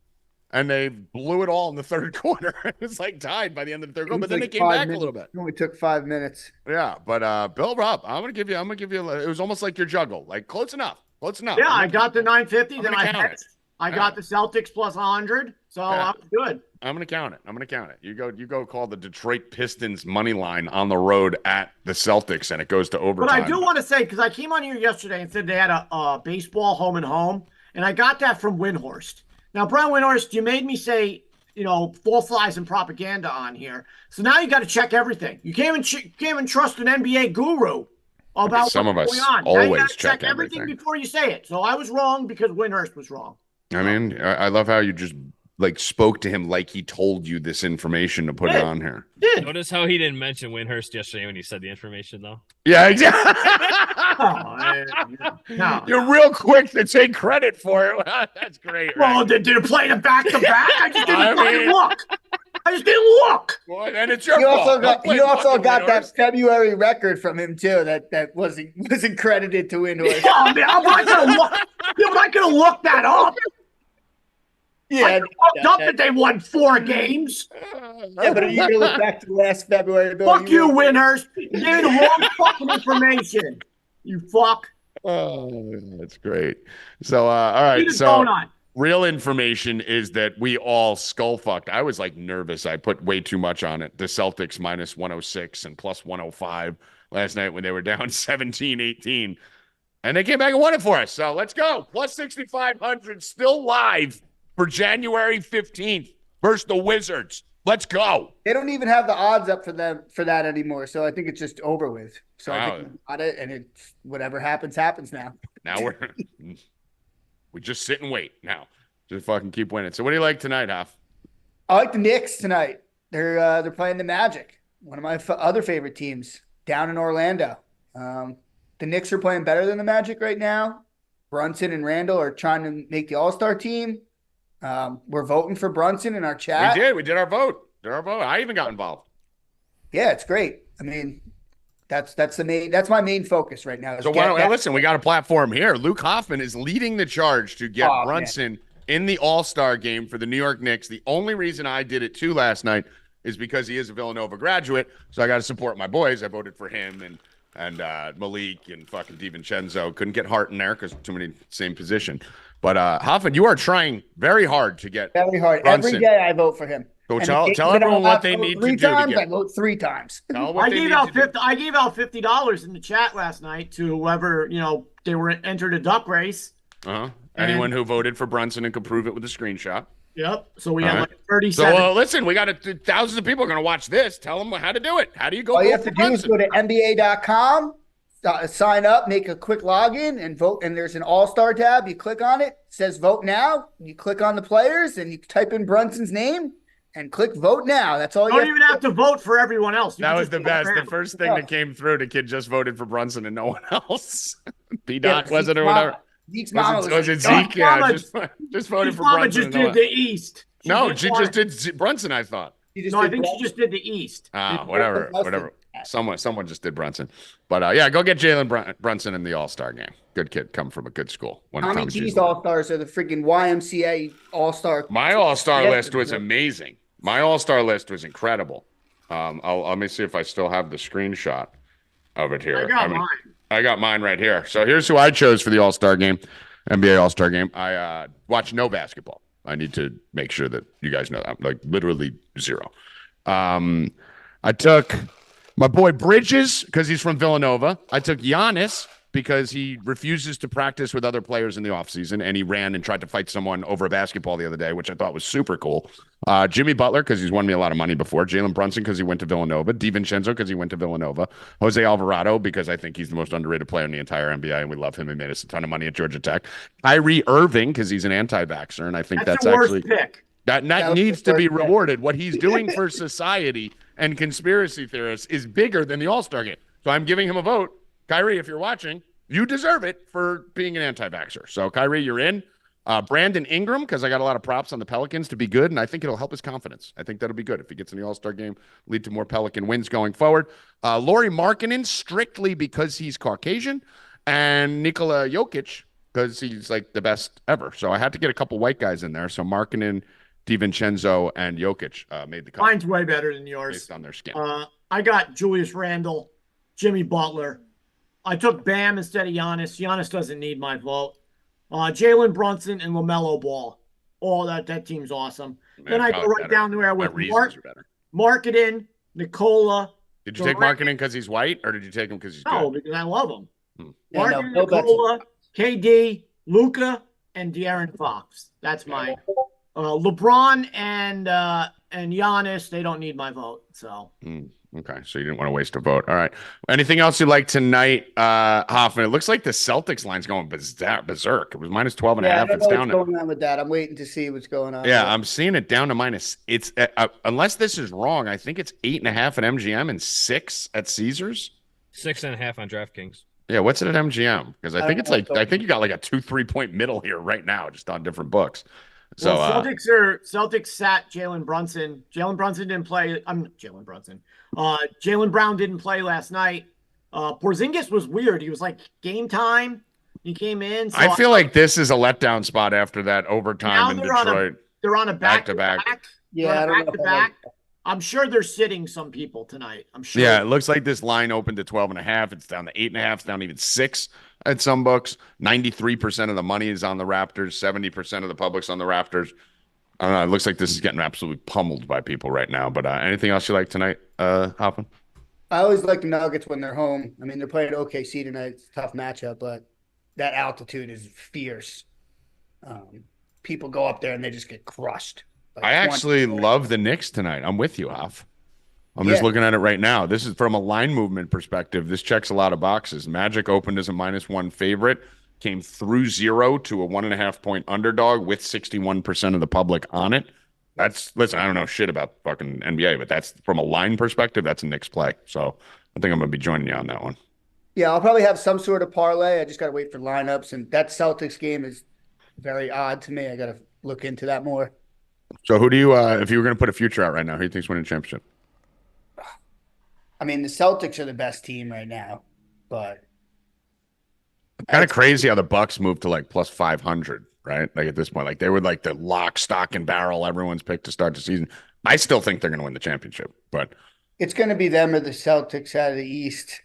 S2: And they blew it all in the third quarter. It was like tied by the end of the third quarter, but then they came back a little bit.
S6: It only took 5 minutes.
S2: Yeah, but Bill Rupp, I'm gonna give you. It was almost like your juggle, like close enough.
S3: Yeah, I got the 950. Then
S2: I
S3: got the Celtics plus 100. So I'm good.
S2: I'm gonna count it. You go call the Detroit Pistons money line on the road at the Celtics, and it goes to overtime.
S3: But I do want to say, because I came on here yesterday and said they had a baseball home and home, and I got that from Windhorst. Now, Brian Windhorst, you made me say, false lies and propaganda on here. So now you got to check everything. You can't even trust an NBA guru about
S2: some of us
S3: what's going on.
S2: always
S3: now you gotta
S2: check
S3: everything before you say it. So I was wrong because Windhorst was wrong.
S2: I mean, I love how you just spoke to him like he told you this information to put it on here.
S5: Notice how he didn't mention Windhorst yesterday when he said the information, though.
S2: Yeah, exactly.
S3: No.
S2: You're real quick to take credit for it. That's great.
S3: Well,
S2: right?
S3: did it play them back to back? I just didn't fucking look. I just didn't look.
S2: Well, and it's your
S6: You
S2: fault.
S6: also got that February record from him too. That wasn't credited to Windhorst.
S3: Oh, man, I'm not gonna look. I'm not gonna look that up.
S6: Yeah,
S3: I looked up that they won 4 games.
S6: yeah, but you can look back to last February. Bill,
S3: Fuck you, Windhorst. You gave me the wrong fucking information. You fuck.
S2: Oh, that's great. So, all right.
S3: What's
S2: So,
S3: going on?
S2: real information is that we all skull fucked. I was nervous. I put way too much on it. The Celtics minus 106 and plus 105 last night when they were down 17-18. And they came back and won it for us. So let's go. Plus 6,500 still live for January 15th versus the Wizards. Let's go.
S6: They don't even have the odds up for that anymore. So I think it's just over with. So I think we got it, and whatever happens now.
S2: Now we just sit and wait now. Just fucking keep winning. So what do you like tonight, Hoff?
S6: I like the Knicks tonight. They're playing the Magic, one of my other favorite teams down in Orlando. The Knicks are playing better than the Magic right now. Brunson and Randall are trying to make the All-Star team. We're voting for Brunson in our chat.
S2: We did our vote. I even got involved.
S6: Yeah, it's great. I mean, that's my main focus right now.
S2: So listen, we got a platform here. Luke Hoffman is leading the charge to get Brunson in the All-Star game for the New York Knicks. The only reason I did it too last night is because he is a Villanova graduate, so I got to support my boys. I voted for him, and and Malik and fucking DiVincenzo. Couldn't get Hart in there because too many same position. But Hoffman, you are trying very hard to get
S6: very hard.
S2: Brunson.
S6: Every day I vote for him.
S2: So tell everyone what they need to do to get.
S6: I vote 3 times.
S3: I gave out $50 in the chat last night to whoever they were entered a duck race.
S2: Anyone who voted for Brunson and could prove it with a screenshot.
S3: Yep. So we have like 37.
S2: So listen, we got thousands of people are going to watch this. Tell them how to do it. How do you go?
S6: All you have to do is go to NBA.com, sign up, make a quick login, and vote. And there's an All-Star tab. You click on it. It says vote now. You click on the players, and you type in Brunson's name and click vote now. That's all you
S3: don't even have to vote for everyone else.
S2: That was the best. The first thing that came through, the kid just voted for Brunson and no one else. P-Dot was it or whatever?
S6: Zeke's mama
S2: was it Zeke? Yeah, just voted for Brunson.
S3: Just did the East.
S2: She just did Brunson, I thought.
S3: I think she just did the East.
S2: Whatever. Someone just did Brunson. But go get Jalen Brunson in the All-Star game. Good kid, come from a good school.
S6: Tommy G's All-Stars are the freaking YMCA All-Star.
S2: My All-Star list was amazing. My All-Star list was incredible. Let me see if I still have the screenshot of it here. I got mine right here. So here's who I chose for the All-Star game, NBA All-Star game. I watch no basketball. I need to make sure that you guys know that. Like literally zero. I took my boy Bridges because he's from Villanova. I took Giannis because he refuses to practice with other players in the offseason, and he ran and tried to fight someone over a basketball the other day, which I thought was super cool. Jimmy Butler because he's won me a lot of money before. Jalen Brunson because he went to Villanova. DiVincenzo because he went to Villanova. Jose Alvarado because I think he's the most underrated player in the entire NBA, and we love him. He made us a ton of money at Georgia Tech. Kyrie Irving because he's an anti-vaxxer, and I think that's actually
S3: pick.
S2: That needs to be rewarded. What he's doing for society and conspiracy theorists is bigger than the All-Star game. So I'm giving him a vote. Kyrie, if you're watching, you deserve it for being an anti-vaxxer. So, Kyrie, you're in. Brandon Ingram, because I got a lot of props on the Pelicans to be good, and I think it'll help his confidence. I think that'll be good. If he gets in the All-Star game, lead to more Pelican wins going forward. Lauri Markkanen, strictly because he's Caucasian, and Nikola Jokic, because he's like the best ever. So I had to get a couple white guys in there. So Markkanen, DiVincenzo, and Jokic made the cut.
S3: Mine's way better than yours.
S2: Based on their skin.
S3: I got Julius Randle, Jimmy Butler. I took Bam instead of Giannis. Giannis doesn't need my vote. Jalen Brunson and LaMelo Ball. Oh, that team's awesome. Man, then I go right down there with Markkanen, Nikola.
S2: Did you take Markkanen because he's white, or did you take him because he's good?
S3: No, because I love him. Markkanen, Nikola, KD, Luka, and De'Aaron Fox. That's my LeBron and Giannis. They don't need my vote. So.
S2: Okay, so you didn't want to waste a vote. All right. Anything else you like tonight, Hoffman? It looks like the Celtics line's going berserk. It was minus 12.5. It's down.
S6: What's going on with that? I'm waiting to see what's going on.
S2: Yeah, I'm seeing it down to minus. It's unless this is wrong, I think it's 8.5 at MGM and 6 at Caesars.
S5: 6.5 on DraftKings.
S2: Yeah, what's it at MGM? Because I think you got like a 2-3 point middle here right now, just on different books. So
S3: Celtics sat Jalen Brunson. Jalen Brunson didn't play. Jalen Brunson. Jalen Brown didn't play last night. Porzingis was weird. He was like game time. He came in. So
S2: I feel like this is a letdown spot after that overtime in Detroit.
S3: They're on a back-to-back.
S6: Yeah,
S3: back-to-back. I'm sure they're sitting some people tonight. I'm sure.
S2: Yeah, it looks like this line opened to 12.5. It's down to 8.5. It's down even 6 at some books. 93% of the money is on the Raptors. 70% of the public's on the Raptors. I don't know. It looks like this is getting absolutely pummeled by people right now. But anything else you like tonight, Hoffman?
S6: I always like the Nuggets when they're home. I mean, they're playing OKC tonight. It's a tough matchup, but that altitude is fierce. People go up there and they just get crushed. Like
S2: I actually love the Knicks tonight. I'm with you, Hoff. I'm just looking at it right now. This is from a line movement perspective. This checks a lot of boxes. Magic opened as a -1 favorite, came through 0 to a 1.5 point underdog with 61% of the public on it. Listen, I don't know shit about fucking NBA, but that's from a line perspective, that's a Knicks play. So I think I'm going to be joining you on that one.
S6: Yeah, I'll probably have some sort of parlay. I just got to wait for lineups. And that Celtics game is very odd to me. I got to look into that more.
S2: So who do you, if you were going to put a future out right now, who do you think's winning the championship?
S6: I mean, the Celtics are the best team right now, but
S2: kind of crazy how the Bucks moved to like plus 500, right? Like at this point, like they were like the lock, stock, and barrel everyone's picked to start the season. I still think they're going to win the championship, but
S6: it's going to be them or the Celtics out of the East.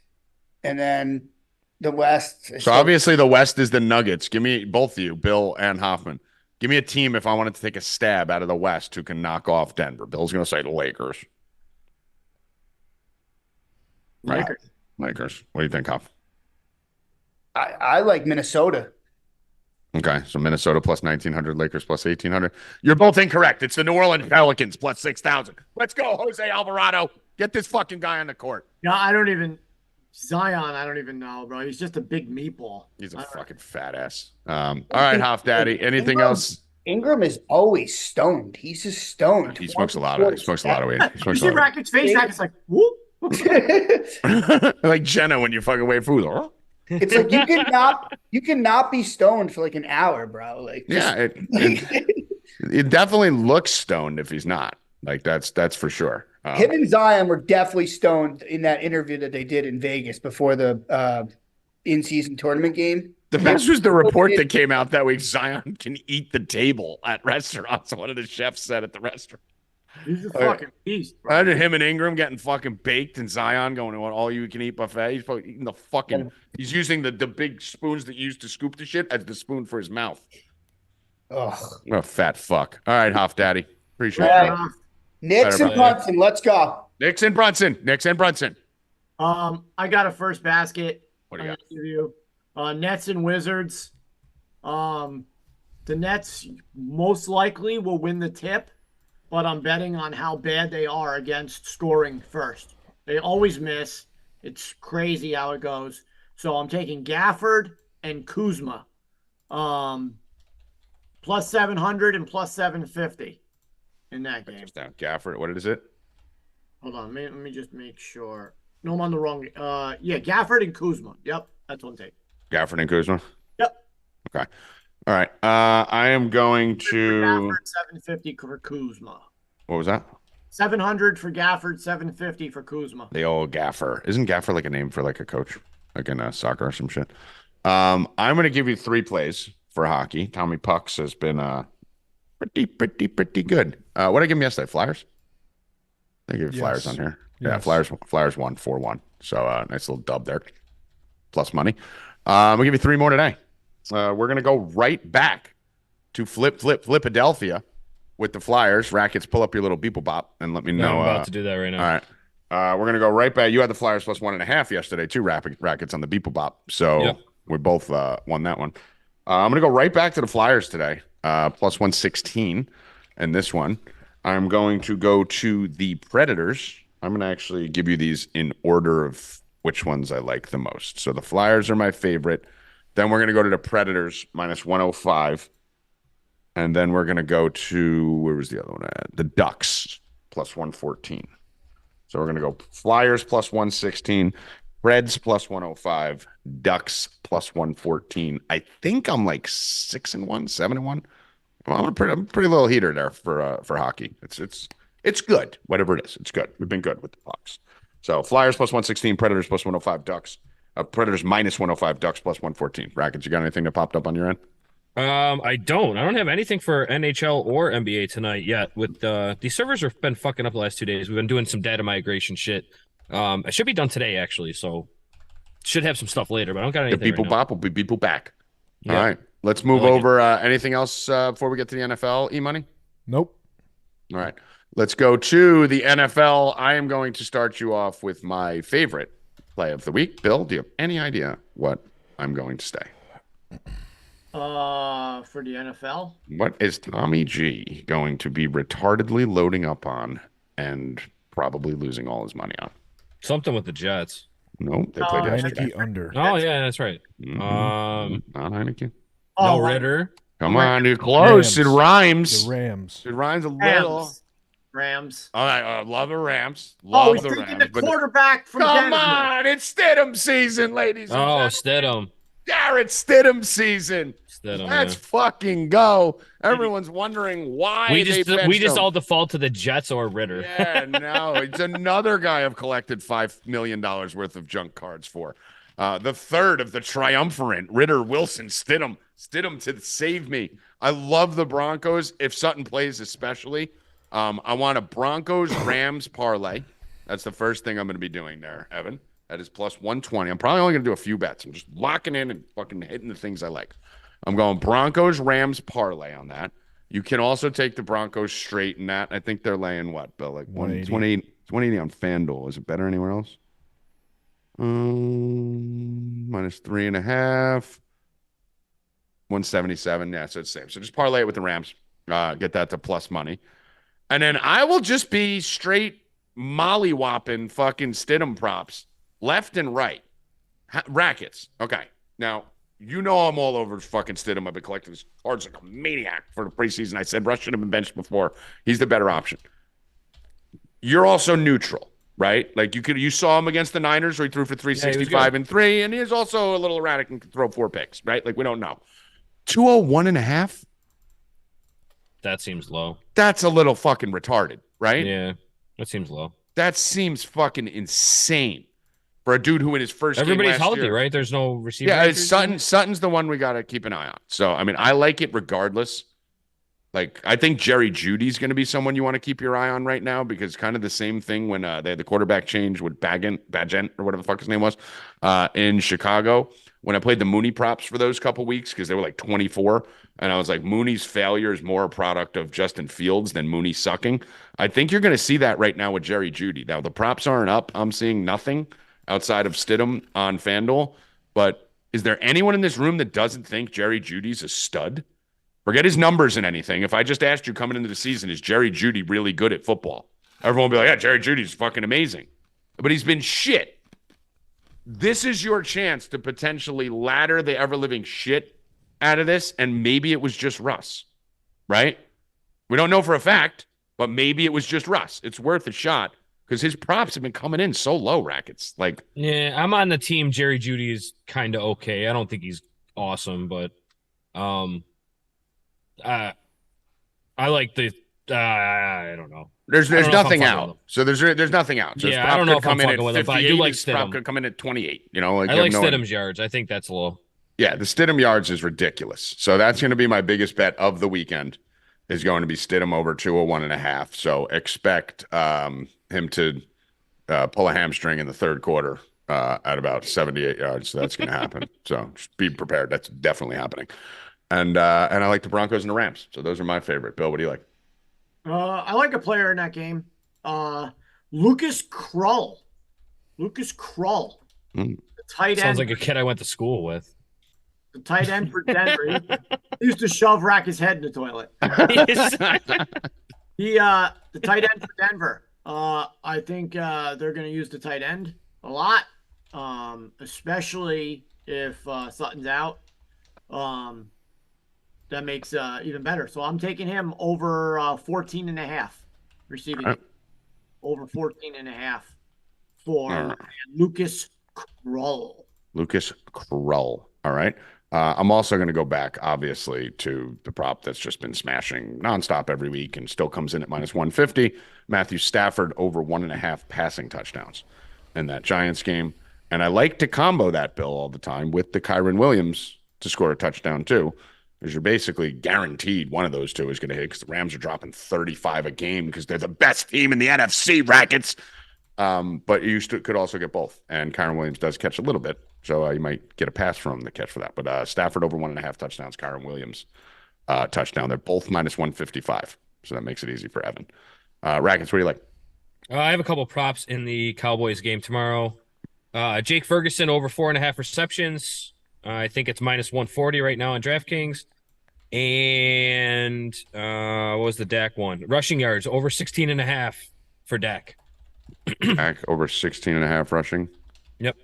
S6: And then the West.
S2: So obviously the West is the Nuggets. Give me both of you, Bill and Hoffman. Give me a team if I wanted to take a stab out of the West who can knock off Denver. Bill's going to say the Lakers. Right. Lakers. What do you think, Hoff?
S6: I like Minnesota.
S2: Okay, so Minnesota plus 1,900, Lakers plus 1,800. You're both incorrect. It's the New Orleans Pelicans plus 6,000. Let's go, Jose Alvarado. Get this fucking guy on the court.
S3: Yeah, Zion, I don't even know, bro. He's just a big meatball.
S2: He's a fucking fat ass. All right, Hoff Daddy. Anything else?
S6: Ingram is always stoned. He's just stoned.
S2: He smokes a lot of weed.
S3: You see Rackets' face? Rackets like, whoop.
S2: Like Jenna when you fucking wait food. Huh?
S6: It's like you cannot be stoned for like an hour, bro. Like
S2: it definitely looks stoned if he's not. Like that's for sure.
S6: Him and Zion were definitely stoned in that interview that they did in Vegas before the in-season tournament game.
S2: The best was the report that came out that week. Zion can eat the table at restaurants. One of the chefs said at the restaurant.
S3: He's a fucking beast, bro.
S2: Imagine him and Ingram getting fucking baked and Zion going to an all-you-can-eat buffet. He's probably eating the fucking – he's using the big spoons that you use to scoop the shit as the spoon for his mouth.
S6: Ugh.
S2: What a fat fuck. All right, Hoff Daddy. Appreciate it.
S6: Knicks and Brunson, let's go.
S2: Knicks and Brunson.
S3: I got a first basket.
S2: What do you got?
S3: Give you Nets and Wizards. The Nets most likely will win the tip, but I'm betting on how bad they are against scoring first. They always miss. It's crazy how it goes. So I'm taking Gafford and Kuzma. Plus 700 and plus 750 in that game.
S2: Down. Gafford, what is it?
S3: Hold on, let me just make sure. No, I'm on the wrong. Yeah, Gafford and Kuzma. Yep, that's one take.
S2: Gafford and Kuzma.
S3: Yep.
S2: Okay. All right. I am going to.
S3: Gafford, 750 for Kuzma.
S2: What was that?
S3: 700 for Gafford, 750 for Kuzma.
S2: The old Gaffer. Isn't Gaffer like a name for like a coach, like in soccer or some shit? I'm going to give you 3 plays for hockey. Tommy Pucks has been pretty good. What did I give him yesterday? Flyers? I gave you Flyers on here.
S1: Yes.
S2: Yeah, Flyers won 4-1. So nice little dub there. Plus money. We'll give you 3 more today. We're going to go right back to Philadelphia with the Flyers. Rackets, pull up your little beeple bop and let me know.
S5: I'm about to do that right now.
S2: All right. We're going to go right back. You had the Flyers plus 1.5 yesterday too, Rackets on the beeple bop. So we both won that one. I'm going to go right back to the Flyers today, plus 116. And this one, I'm going to go to the Predators. I'm going to actually give you these in order of which ones I like the most. So the Flyers are my favorite. Then we're going to go to the Predators, minus 105. And then we're going to go to, where was the other one at? The Ducks, plus 114. So we're going to go Flyers plus 116, Preds plus 105, Ducks plus 114. I think I'm like 6-1, 7-1. Well, I'm a pretty little heater there for hockey. It's good, whatever it is. It's good. We've been good with the Pucks. So Flyers plus 116, Predators plus 105, Ducks. Predators minus 105, Ducks plus 114. Rackets, you got anything that popped up on your end?
S5: I don't have anything for NHL or NBA tonight yet. With these servers have been fucking up the last 2 days. We've been doing some data migration shit. It should be done today actually, so should have some stuff later. But I don't got anything.
S2: The people
S5: right
S2: bop will be people back.
S5: Yeah.
S2: All right, let's move over. Anything else before we get to the NFL? E-money?
S1: Nope.
S2: All right, let's go to the NFL. I am going to start you off with my favorite play of the week. Bill, do you have any idea what I'm going to stay?
S3: For the NFL,
S2: what is Tommy G going to be retardedly loading up on and probably losing all his money on?
S5: Something with the Jets.
S2: Nope, they played yesterday.
S1: Heineke under.
S5: Oh yeah, that's right.
S2: Not Heineke.
S5: No Ritter.
S2: Come on, you're close.
S1: Rams.
S2: It rhymes.
S1: The Rams.
S2: It rhymes a little.
S3: Rams.
S2: All right, love the Rams. Love
S3: he's
S2: the
S3: taking
S2: Rams.
S3: the quarterback from
S2: Come
S3: Denver.
S2: on, it's Stidham season, ladies. And
S5: Oh,
S2: gentlemen.
S5: Stidham.
S2: Garrett Stidham season.
S5: Stidham.
S2: Let's fucking go. Everyone's wondering why
S5: We
S2: they
S5: just
S2: benched him.
S5: all default to the Jets or Ritter.
S2: Yeah, no, it's another guy I've collected $5 million worth of junk cards for. The third of the triumvirate, Ritter, Wilson, Stidham to save me. I love the Broncos. If Sutton plays, especially, I want a Broncos Rams parlay. That's the first thing I'm going to be doing there, Evan. That is plus 120. I'm probably only going to do a few bets. I'm just locking in and fucking hitting the things I like. I'm going Broncos, Rams parlay on that. You can also take the Broncos straight in that. I think they're laying what, Bill? Like 180 on FanDuel. Is it better anywhere else? Minus 3.5. 177. Yeah, so it's the same. So just parlay it with the Rams. Get that to plus money. And then I will just be straight molly-whopping fucking Stidham props. Left and right. Rackets. Okay. Now, you know I'm all over fucking Stidham. I've been collecting his cards like a maniac for the preseason. I said Rush should have been benched before. He's the better option. You're also neutral, right? Like you saw him against the Niners where he threw for 365 and 3, and he is also a little erratic and can throw 4 picks, right? Like we don't know. 201.5?
S5: That seems low.
S2: That's a little fucking retarded, right?
S5: Yeah, that seems low.
S2: That seems fucking insane. For a dude who in his first
S5: everybody's
S2: game
S5: healthy,
S2: year,
S5: right? There's no receiver.
S2: Yeah, it's Sutton. Sutton's the one we got to keep an eye on. So, I mean, I like it regardless. Like, I think Jerry Jeudy's going to be someone you want to keep your eye on right now because kind of the same thing when they had the quarterback change with Bagent or whatever the fuck his name was in Chicago. When I played the Mooney props for those couple weeks because they were like 24, and I was like, Mooney's failure is more a product of Justin Fields than Mooney sucking. I think you're going to see that right now with Jerry Jeudy. Now, the props aren't up. I'm seeing nothing outside of Stidham on FanDuel. But is there anyone in this room that doesn't think Jerry Jeudy's a stud? Forget his numbers and anything. If I just asked you coming into the season, is Jerry Jeudy really good at football? Everyone will be like, yeah, Jerry Jeudy's fucking amazing. But he's been shit. This is your chance to potentially ladder the ever-living shit out of this, and maybe it was just Russ, right? We don't know for a fact, but maybe it was just Russ. It's worth a shot. Because his props have been coming in so low, Rackets. Like,
S5: yeah, I'm on the team. Jerry Jeudy is kind of okay. I don't think he's awesome, but I like the. I don't know.
S2: There's nothing out. So there's nothing out. So
S5: yeah, I don't know if I'm fucking with him, but I do like
S2: Stidham. Could come in at 28. You know, like
S5: I like Stidham's yards. I think that's low.
S2: Yeah, the Stidham yards is ridiculous. So that's going to be my biggest bet of the weekend. Is going to be Stidham over 201.5. So expect him to pull a hamstring in the third quarter at about 78 yards. So that's going to happen. So just be prepared. That's definitely happening. And I like the Broncos and the Rams. So those are my favorite. Bill, what do you like?
S3: I like a player in that game. Lucas Krull. Lucas Krull. The tight end.
S5: Sounds like a kid I went to school with.
S3: The tight end for Denver. He used to shove Racket's head in the toilet. The tight end for Denver. I think they're going to use the tight end a lot, especially if Sutton's out. That makes even better. So I'm taking him over 14.5 receiving. Right. Over 14.5 for Lucas Krull.
S2: Lucas Krull. All right. I'm also going to go back, obviously, to the prop that's just been smashing nonstop every week and still comes in at minus 150. Matthew Stafford over 1.5 passing touchdowns in that Giants game. And I like to combo that, Bill, all the time with the Kyren Williams to score a touchdown, too, because you're basically guaranteed one of those two is going to hit because the Rams are dropping 35 a game because they're the best team in the NFC, Rackets. But you could also get both. And Kyren Williams does catch a little bit. So you might get a pass from the catch for that. But Stafford over 1.5 touchdowns, Kyren Williams touchdown. They're both minus 155. So that makes it easy for Evan. Rackets, what do you like?
S5: I have a couple props in the Cowboys game tomorrow. Jake Ferguson over 4.5 receptions. I think it's minus 140 right now on DraftKings. And what was the Dak one? Rushing yards over 16.5 for Dak.
S2: Dak over 16.5 rushing.
S5: Yep.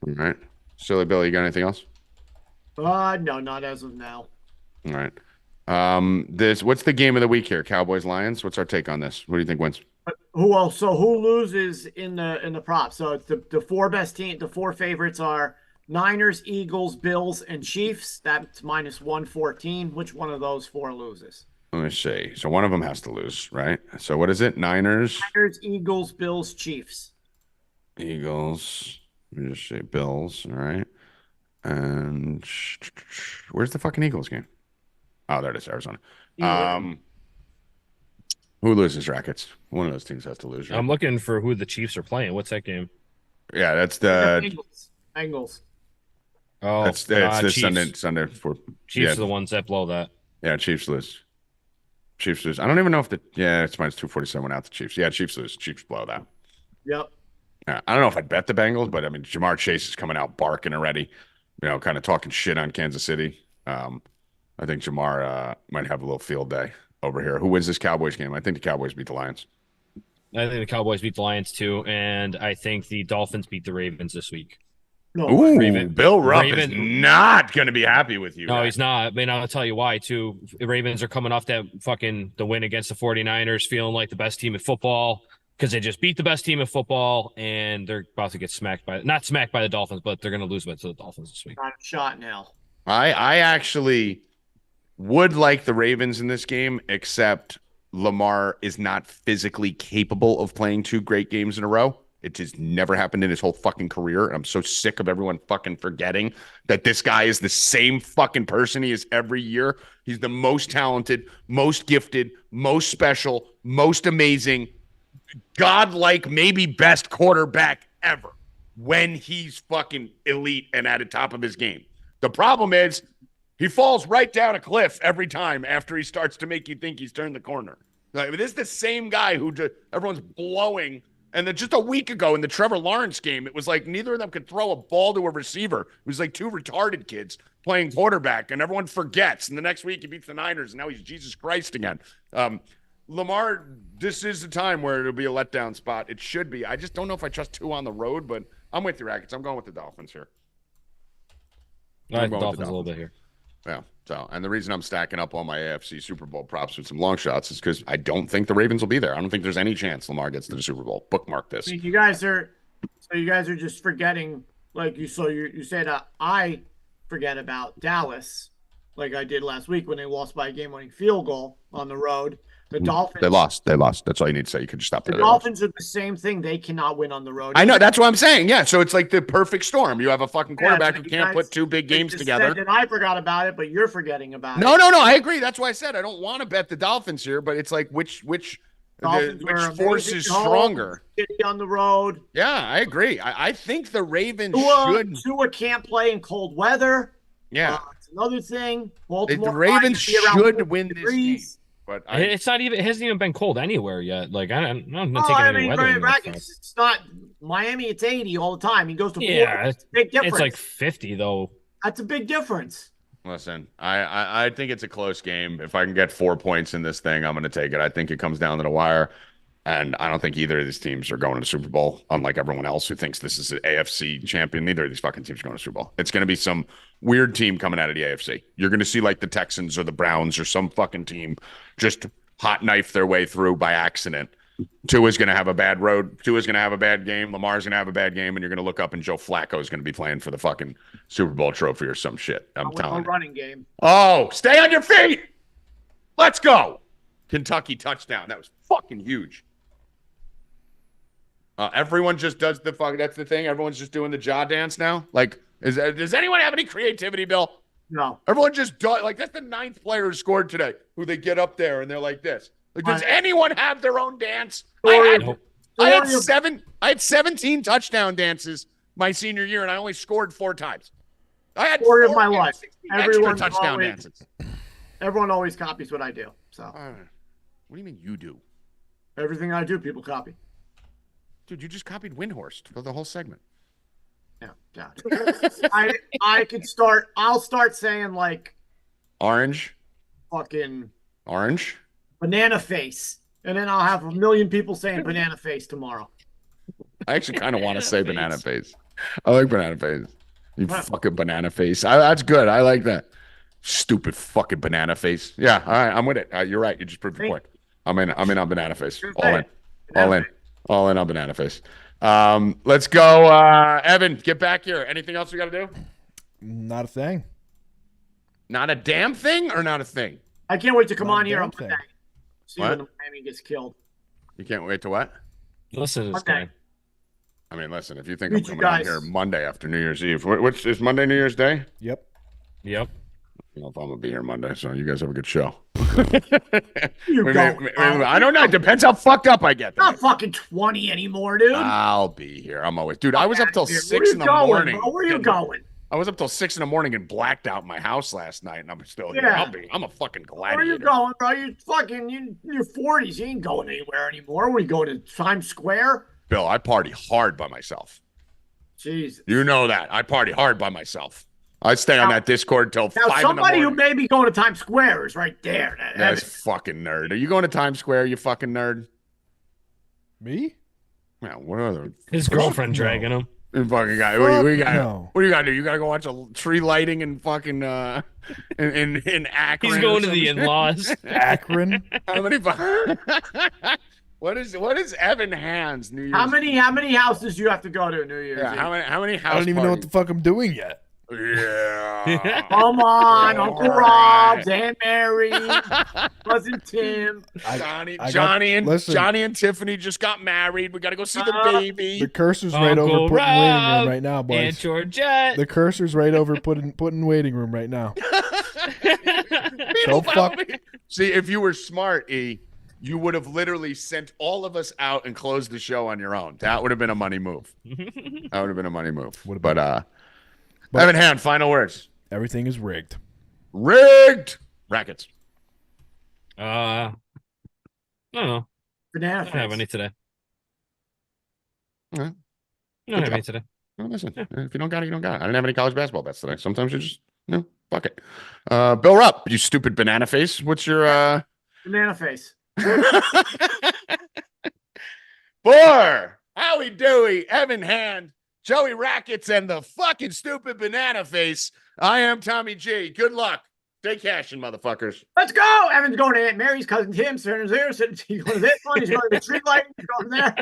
S2: All right. Silly Bill, you got anything else?
S3: No, not as of now.
S2: All right. What's the game of the week here? Cowboys Lions. What's our take on this? What do you think wins?
S3: Who loses in the prop? So it's the four best team. The four favorites are Niners, Eagles, Bills, and Chiefs. That's minus 114. Which one of those four loses?
S2: Let me see. So one of them has to lose, right? So what is it? Niners,
S3: Eagles, Bills, Chiefs.
S2: Eagles. Let me just say Bills. All right. And where's the fucking Eagles game? Oh, there it is, Arizona. Who loses, Rackets? One of those teams has to lose, right?
S5: I'm looking for who the Chiefs are playing. What's that game?
S2: Yeah, that's the
S3: Bengals.
S5: Oh,
S2: that's the
S5: Chiefs.
S2: Sunday for
S5: Chiefs are the ones that blow that.
S2: Yeah, Chiefs lose. Chiefs lose. I don't even know if it's minus 247 went out the Chiefs. Yeah, Chiefs lose. Chiefs blow that.
S3: Yep.
S2: Yeah, I don't know if I'd bet the Bengals, but I mean, Jamar Chase is coming out barking already, kind of talking shit on Kansas City. I think Jamar might have a little field day over here. Who wins this Cowboys game? I think the Cowboys beat the Lions.
S5: I think the Cowboys beat the Lions too, and I think the Dolphins beat the Ravens this week.
S3: No,
S2: Ooh, Bill Rupp is not going to be happy with you.
S5: No, he's not. I mean, I'll tell you why, too. The Ravens are coming off the win against the 49ers, feeling like the best team in football because they just beat the best team in football, and they're about to get not smacked by the Dolphins, but they're going to lose to the Dolphins this week.
S3: Not a shot now.
S2: I actually would like the Ravens in this game, except Lamar is not physically capable of playing 2 great games in a row. It just never happened in his whole fucking career. I'm so sick of everyone fucking forgetting that this guy is the same fucking person he is every year. He's the most talented, most gifted, most special, most amazing, godlike, maybe best quarterback ever when he's fucking elite and at the top of his game. The problem is he falls right down a cliff every time after he starts to make you think he's turned the corner. Like, this is the same guy who everyone's blowing. And then just a week ago in the Trevor Lawrence game, it was like neither of them could throw a ball to a receiver. It was like 2 retarded kids playing quarterback, and everyone forgets. And the next week he beats the Niners, and now he's Jesus Christ again. Lamar, this is the time where it'll be a letdown spot. It should be. I just don't know if I trust 2 on the road, but I'm with you, Rackets. I'm going with the Dolphins here.
S5: I like the Dolphins a little bit here.
S2: Yeah. So, and the reason I'm stacking up all my AFC Super Bowl props with some long shots is because I don't think the Ravens will be there. I don't think there's any chance Lamar gets to the Super Bowl. Bookmark this.
S3: I mean, you guys are just forgetting, like you said I forget about Dallas, like I did last week when they lost by a game-winning field goal on the road. The Dolphins.
S2: They lost. That's all you need to say. You could just stop there.
S3: The Dolphins are the same thing. They cannot win on the road.
S2: I know. That's what I'm saying. Yeah. So it's like the perfect storm. You have a fucking quarterback who can't put 2 big games together.
S3: And I forgot about it, but you're forgetting about it.
S2: No. I agree. That's why I said I don't want to bet the Dolphins here, but it's like which force is stronger?
S3: City on the road.
S2: Yeah, I agree. I think the Ravens
S3: Tua can't play in cold weather.
S2: Yeah.
S3: It's another thing. Baltimore,
S2: the Ravens should win this game. But
S5: it's not even. It hasn't even been cold anywhere yet. Like I'm not taking any weather.
S3: Rackets, it's not Miami. It's 80 all the time. He goes to 40. It's a big difference.
S5: It's like 50 though.
S3: That's a big difference.
S2: Listen, I think it's a close game. If I can get 4 points in this thing, I'm going to take it. I think it comes down to the wire. And I don't think either of these teams are going to the Super Bowl, unlike everyone else who thinks this is an AFC champion. Neither of these fucking teams are going to the Super Bowl. It's going to be some weird team coming out of the AFC. You're going to see like the Texans or the Browns or some fucking team just hot knife their way through by accident. Tua's going to have a bad road. Tua's going to have a bad game. Lamar's going to have a bad game. And you're going to look up and Joe Flacco is going to be playing for the fucking Super Bowl trophy or some shit. I'm telling you.
S3: Running game.
S2: Oh, stay on your feet. Let's go. Kentucky touchdown. That was fucking huge. Everyone just does the fuck. That's the thing. Everyone's just doing the jaw dance now. Like, does anyone have any creativity, Bill?
S3: No.
S2: Everyone just does. Like, that's the 9th player who scored today. Who they get up there and they're like this. Like, does anyone have their own dance? I had 17 touchdown dances my senior year, and I only scored 4 times. I had
S3: story of my life.
S2: Extra touchdown dances.
S3: Everyone always copies what I do. So.
S2: What do you mean you do?
S3: Everything I do, people copy.
S2: Dude, you just copied Windhorst for the whole segment.
S3: Yeah. I'll start saying like
S2: orange.
S3: Fucking
S2: orange.
S3: Banana face. And then I'll have a million people saying banana face tomorrow.
S2: I actually kind of want to say banana face. I like banana face. You fucking banana face. That's good. I like that. Stupid fucking banana face. Yeah, all right, I'm with it. You're right. You just proved the point. I'm in on banana face. All in on banana face. Let's go. Evan, get back here. Anything else we got to do?
S1: Not a thing.
S2: Not a damn thing or not a thing?
S3: I can't wait to come on here on
S1: thing.
S3: Monday. See when the Miami gets killed.
S2: You can't wait to what?
S5: Listen to this guy.
S2: I mean, listen, if you think I'm coming on here Monday after New Year's Eve, is Monday New Year's Day?
S1: Yep.
S2: don't know if I'm gonna be here Monday, so you guys have a good show.
S3: Going,
S2: I don't know. It depends how fucked up I get.
S3: Not fucking 20 anymore, dude.
S2: I'll be here. I'm always, dude. I was up till 6 in the
S3: going,
S2: morning.
S3: Bro? Where are you going?
S2: I was up till 6 in the morning and blacked out my house last night, and I'm still here. I'm a fucking gladiator.
S3: Where are you going, bro? You fucking in your 40s. You ain't going anywhere anymore. Where are you going to Times Square?
S2: Bill, I party hard by myself.
S3: Jesus.
S2: You know that. I party hard by myself. I stay on that Discord till 5 in the morning.
S3: Somebody who may be going to Times Square is right there.
S2: That's fucking nerd. Are you going to Times Square, you fucking nerd?
S1: Me?
S2: Yeah, what other?
S5: His girlfriend dragging him.
S2: Fucking guy. What do you got to do? You got to go watch a tree lighting in fucking in Akron.
S5: He's going to the in-laws.
S1: Akron.
S2: How many? What is Evan Hand's New Year's?
S3: How many houses do you have to go to New Year's?
S2: Yeah, how many houses?
S1: I don't even know what the fuck I'm doing yet.
S2: Yeah.
S3: Come on, Uncle Rob's, Aunt Mary, cousin Tim,
S2: Johnny and Tiffany just got married. We got to go see the baby.
S1: The cursor's right over putting waiting room right now, boys.
S5: Aunt Georgette.
S1: The cursor's right over putting waiting room right now. Don't fuck.
S2: See, if you were smart, E, you would have literally sent all of us out and closed the show on your own. That would have been a money move. But Evan Hand, final words.
S1: Everything is rigged.
S2: Rigged. Rackets.
S5: I don't know.
S3: Banana
S5: I don't have any today.
S2: All right.
S5: I don't have any today.
S2: Well, listen, if you don't got it, you don't got it. I didn't have any college basketball bets today. Sometimes you just, fuck it. Bill Rupp, you stupid banana face. What's your
S3: banana face?
S2: For Howie, Dewey, Evan Hand, Joey Rackets, and the fucking stupid banana face, I am Tommy G. Good luck. Stay cashin', motherfuckers.
S3: Let's go. Evan's going to Aunt Mary's, cousin Tim, he's going to this one. He's going to the tree light. He's going there.